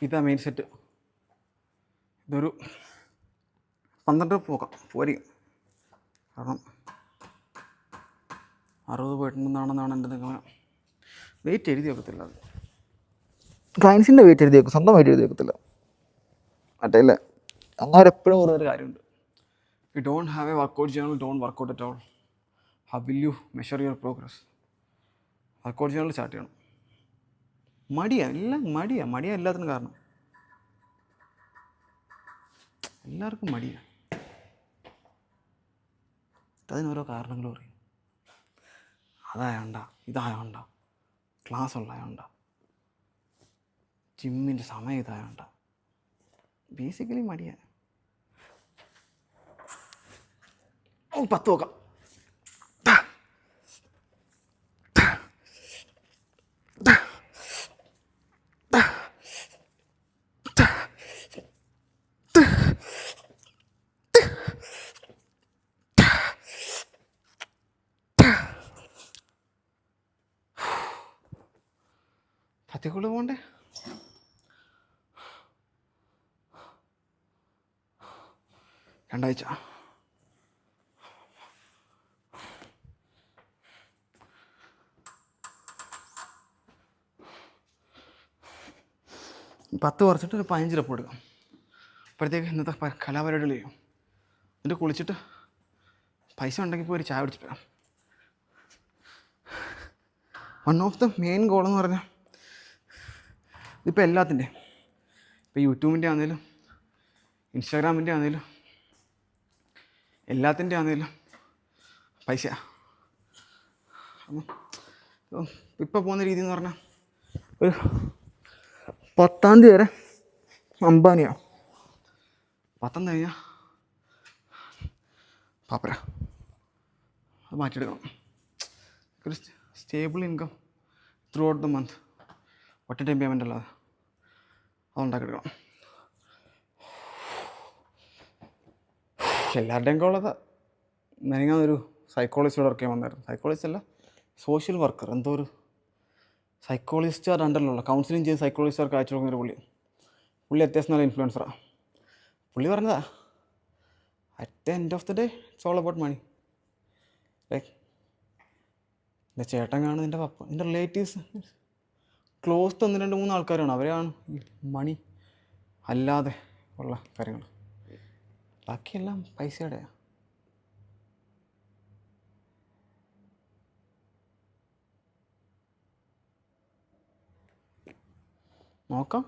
ഇതാ മെയിൻ സെറ്റ്. ഇതൊരു 12 പോകാം പോരി. കാരണം 60 പോയിട്ടുണ്ടെന്നാണെന്നാണ് എൻ്റെ നിഗമനം. വെയിറ്റ് എഴുതി വെക്കത്തില്ല. അത് ക്ലയൻസിൻ്റെ വെയിറ്റ് എഴുതി വെക്കും, സ്വന്തം വെയിറ്റ് എഴുതി വെക്കത്തില്ല. മറ്റേ ഇല്ലേ അങ്ങനെപ്പോഴും പറയുന്നൊരു കാര്യമുണ്ട്. You don't have a workout journal, don't work out at all. How will you measure your progress? Workout journal start ചെയ്യണം. എല്ലാം മടിയാ എല്ലാത്തിനും കാരണം. എല്ലാവർക്കും മടിയാണ്. അതിനോരോ കാരണങ്ങൾ പറയും. അതായോണ്ട, ഇതായോണ്ട, ക്ലാസ് ഉള്ളതായോണ്ട, ജിമ്മിൻ്റെ സമയം ഇതായോണ്ട. ബേസിക്കലി മടിയാണ്. 10 നോക്കാം. പത്തിക്കുള്ള പോണ്ടേ. രണ്ടാഴ്ച പത്ത് കുറച്ചിട്ട് ഒരു 15 റെപ്പ് എടുക്കാം. അപ്പോഴത്തേക്ക് ഇന്നത്തെ കലാപരിപാടികൾ ചെയ്യും. എന്നിട്ട് കുളിച്ചിട്ട് പൈസ ഉണ്ടെങ്കിൽ പോയി ഒരു ചായ പിടിച്ചിട്ട് വരാം. വൺ ഓഫ് ദ മെയിൻ ഗോളെന്ന് പറഞ്ഞാൽ ഇതിപ്പോൾ എല്ലാത്തിൻ്റെ, ഇപ്പോൾ യൂട്യൂബിൻ്റെ ആണെങ്കിലും ഇൻസ്റ്റാഗ്രാമിൻ്റെ ആണെങ്കിലും എല്ലാത്തിൻ്റെ ആണെങ്കിലും പൈസ. അപ്പം ഇപ്പോൾ പോകുന്ന രീതി എന്ന് പറഞ്ഞാൽ ഒരു 10-ാം തീയതി വരെ അംബാനിയാണ്. 10 കഴിഞ്ഞാൽ പാപ്പര. അത് മാറ്റിയെടുക്കണം. ഒരു stable income through out the month, ഒറ്റ ടൈം പേയ്മെൻ്റ് അല്ലാതെ അതുണ്ടാക്കിയെടുക്കണം. എല്ലാവരുടെയും കോളത് മെനങ്ങാന്നൊരു സൈക്കോളജിസ്റ്റോട് വർക്ക് ചെയ്യാൻ വന്നായിരുന്നു. സൈക്കോളജിസ്റ്റ് അല്ല, സോഷ്യൽ വർക്കർ, എന്തോ ഒരു സൈക്കോളജിസ്റ്റുകാർ അണ്ടറിലുള്ള കൗൺസിലിംഗ് ചെയ്ത് സൈക്കോളജിസ്റ്റുകാർക്ക് അയച്ചു കൊടുക്കുന്നൊരു പുള്ളി അത്യാവശ്യം നല്ല ഇൻഫ്ലുവൻസറാണ്. പുള്ളി പറഞ്ഞതാ, at the end of the day it's all about money. Like എൻ്റെ ചേട്ടൻ കാണും, എൻ്റെ പപ്പ, എൻ്റെ റിലേറ്റീവ്സ്, ക്ലോസ് 1-2-3 ആൾക്കാരാണ്, അവരാണ് ഈ മണി അല്ലാതെ ഉള്ള കാര്യങ്ങൾ. ബാക്കിയെല്ലാം പൈസയുടെയാണ്. നോക്കാം.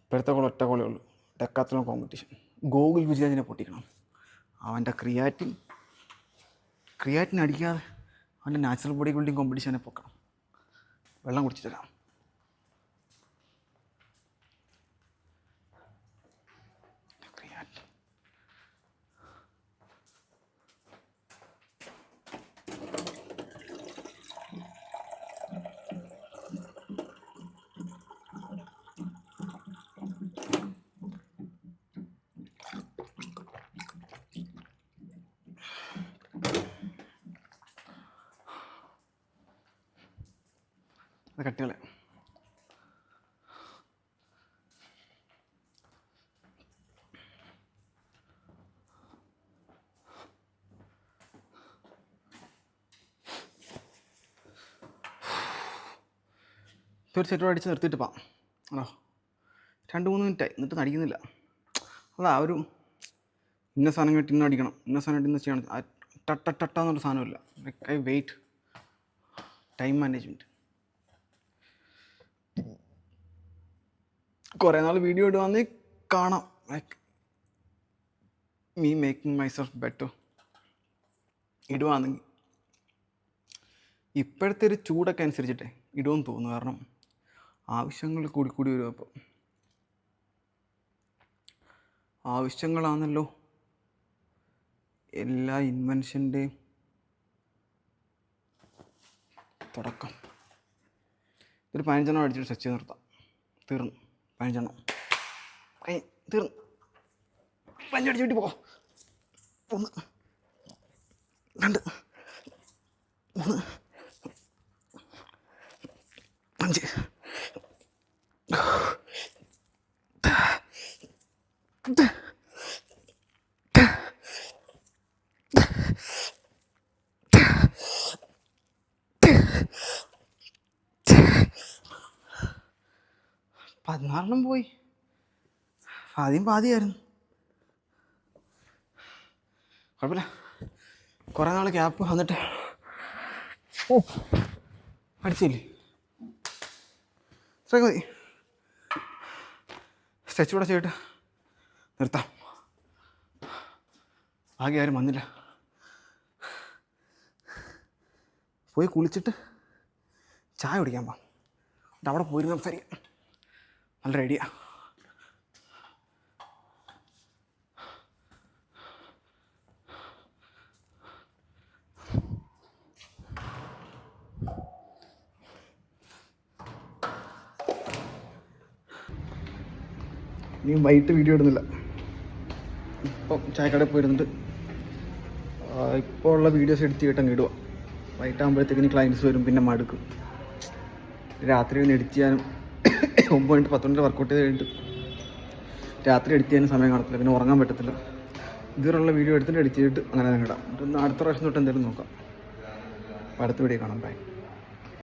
ഇപ്പോഴത്തെ കോൾ ഒറ്റ കോളേ ഉള്ളൂ, ഡെക്കാത്തലോൺ കോമ്പറ്റീഷൻ. ഗോകുൽ വിജയനെ പൊട്ടിക്കണം. അവൻ്റെ ക്രിയാറ്റിൻ അടിക്കാതെ അവൻ്റെ നാച്ചുറൽ ബോഡി ബിൽഡിങ് കോമ്പറ്റീഷനെ പൊക്കണം. വെള്ളം കുടിച്ചു തരാം. അത് കട്ടികളെ ഒരു സെറ്റോട് അടിച്ച് നിർത്തിയിട്ട് പോവാം. ആണോ, 2-3 മിനിറ്റായി എന്നിട്ട് അടിക്കുന്നില്ല. അതാ ഒരു ഇന്ന സാധനം കേട്ട് ഇന്ന് അടിക്കണം, ഇന്ന സാധനം കേട്ട് ഇന്ന് ചെയ്യണം, ടട്ടാന്നുള്ള സാധനമില്ല. I wait, time management. കുറേ നാൾ വീഡിയോ ഇടുവാന്നേ കാണാം, like me making myself better ഇടുവാണെങ്കിൽ. ഇപ്പോഴത്തെ ഒരു ചൂടൊക്കെ അനുസരിച്ചിട്ടേ ഇടുമെന്ന് തോന്നുന്നു. കാരണം ആവശ്യങ്ങൾ കൂടി വരും. അപ്പോൾ ആവശ്യങ്ങളാണല്ലോ എല്ലാ ഇൻവെൻഷൻ്റെയും തുടക്കം. ഒരു 15 അടിച്ചിട്ട് സെറ്റ് ചെയ്ത് നിർത്താം. തീർന്നു. 15 തീർന്നു. 15 അടിച്ച് വീട്ടിൽ പോകാം. 1 2 3 5 14 പോയി. പാതിയായിരുന്നു. കുഴപ്പമില്ല, കുറേ നാൾ ഗ്യാപ്പ് വന്നിട്ട് അടിച്ചില്ലേ. ഇത്രയൊക്കെ മതി. സ്ട്രെച്ച് കൂടെ ചെയ്തിട്ട് നിർത്താം. ആകെ ആരും വന്നില്ല. പോയി കുളിച്ചിട്ട് ചായ കുടിക്കാൻ പോകാം. എന്നിട്ട് അവിടെ പോയിരുന്ന് സംസാരിക്കാം. നല്ല റെഡിയാ. ഇനി വൈകിട്ട് വീഡിയോ ഇടുന്നില്ല. ഇപ്പം ചായക്കടയിൽ പോയിരുന്നിട്ട് ഇപ്പോൾ ഉള്ള വീഡിയോസ് എഡിറ്റ് ചെയ്തിട്ട് അങ്ങ് ഇടുക. വൈകിട്ടാകുമ്പോഴത്തേക്കിന് ക്ലയൻറ്റ്സ് വരും, പിന്നെ മടുക്കും. രാത്രി ഒന്ന് എഡിറ്റ് ചെയ്യാനും 9-10 വർക്കൗട്ട് ചെയ്ത് കഴിഞ്ഞിട്ട് രാത്രി എഡിറ്റ് ചെയ്യാനും സമയം കാണത്തില്ല, പിന്നെ ഉറങ്ങാൻ പറ്റത്തില്ല. ഇതുവരെയുള്ള വീഡിയോ എടുത്തിട്ട് എഡിറ്റ് ചെയ്തിട്ട് അങ്ങനെ തന്നെ ഇടാം. അടുത്ത പ്രാവശ്യം തൊട്ട് എന്തെങ്കിലും നോക്കാം. അടുത്ത വീഡിയോ കാണാം. ബൈ.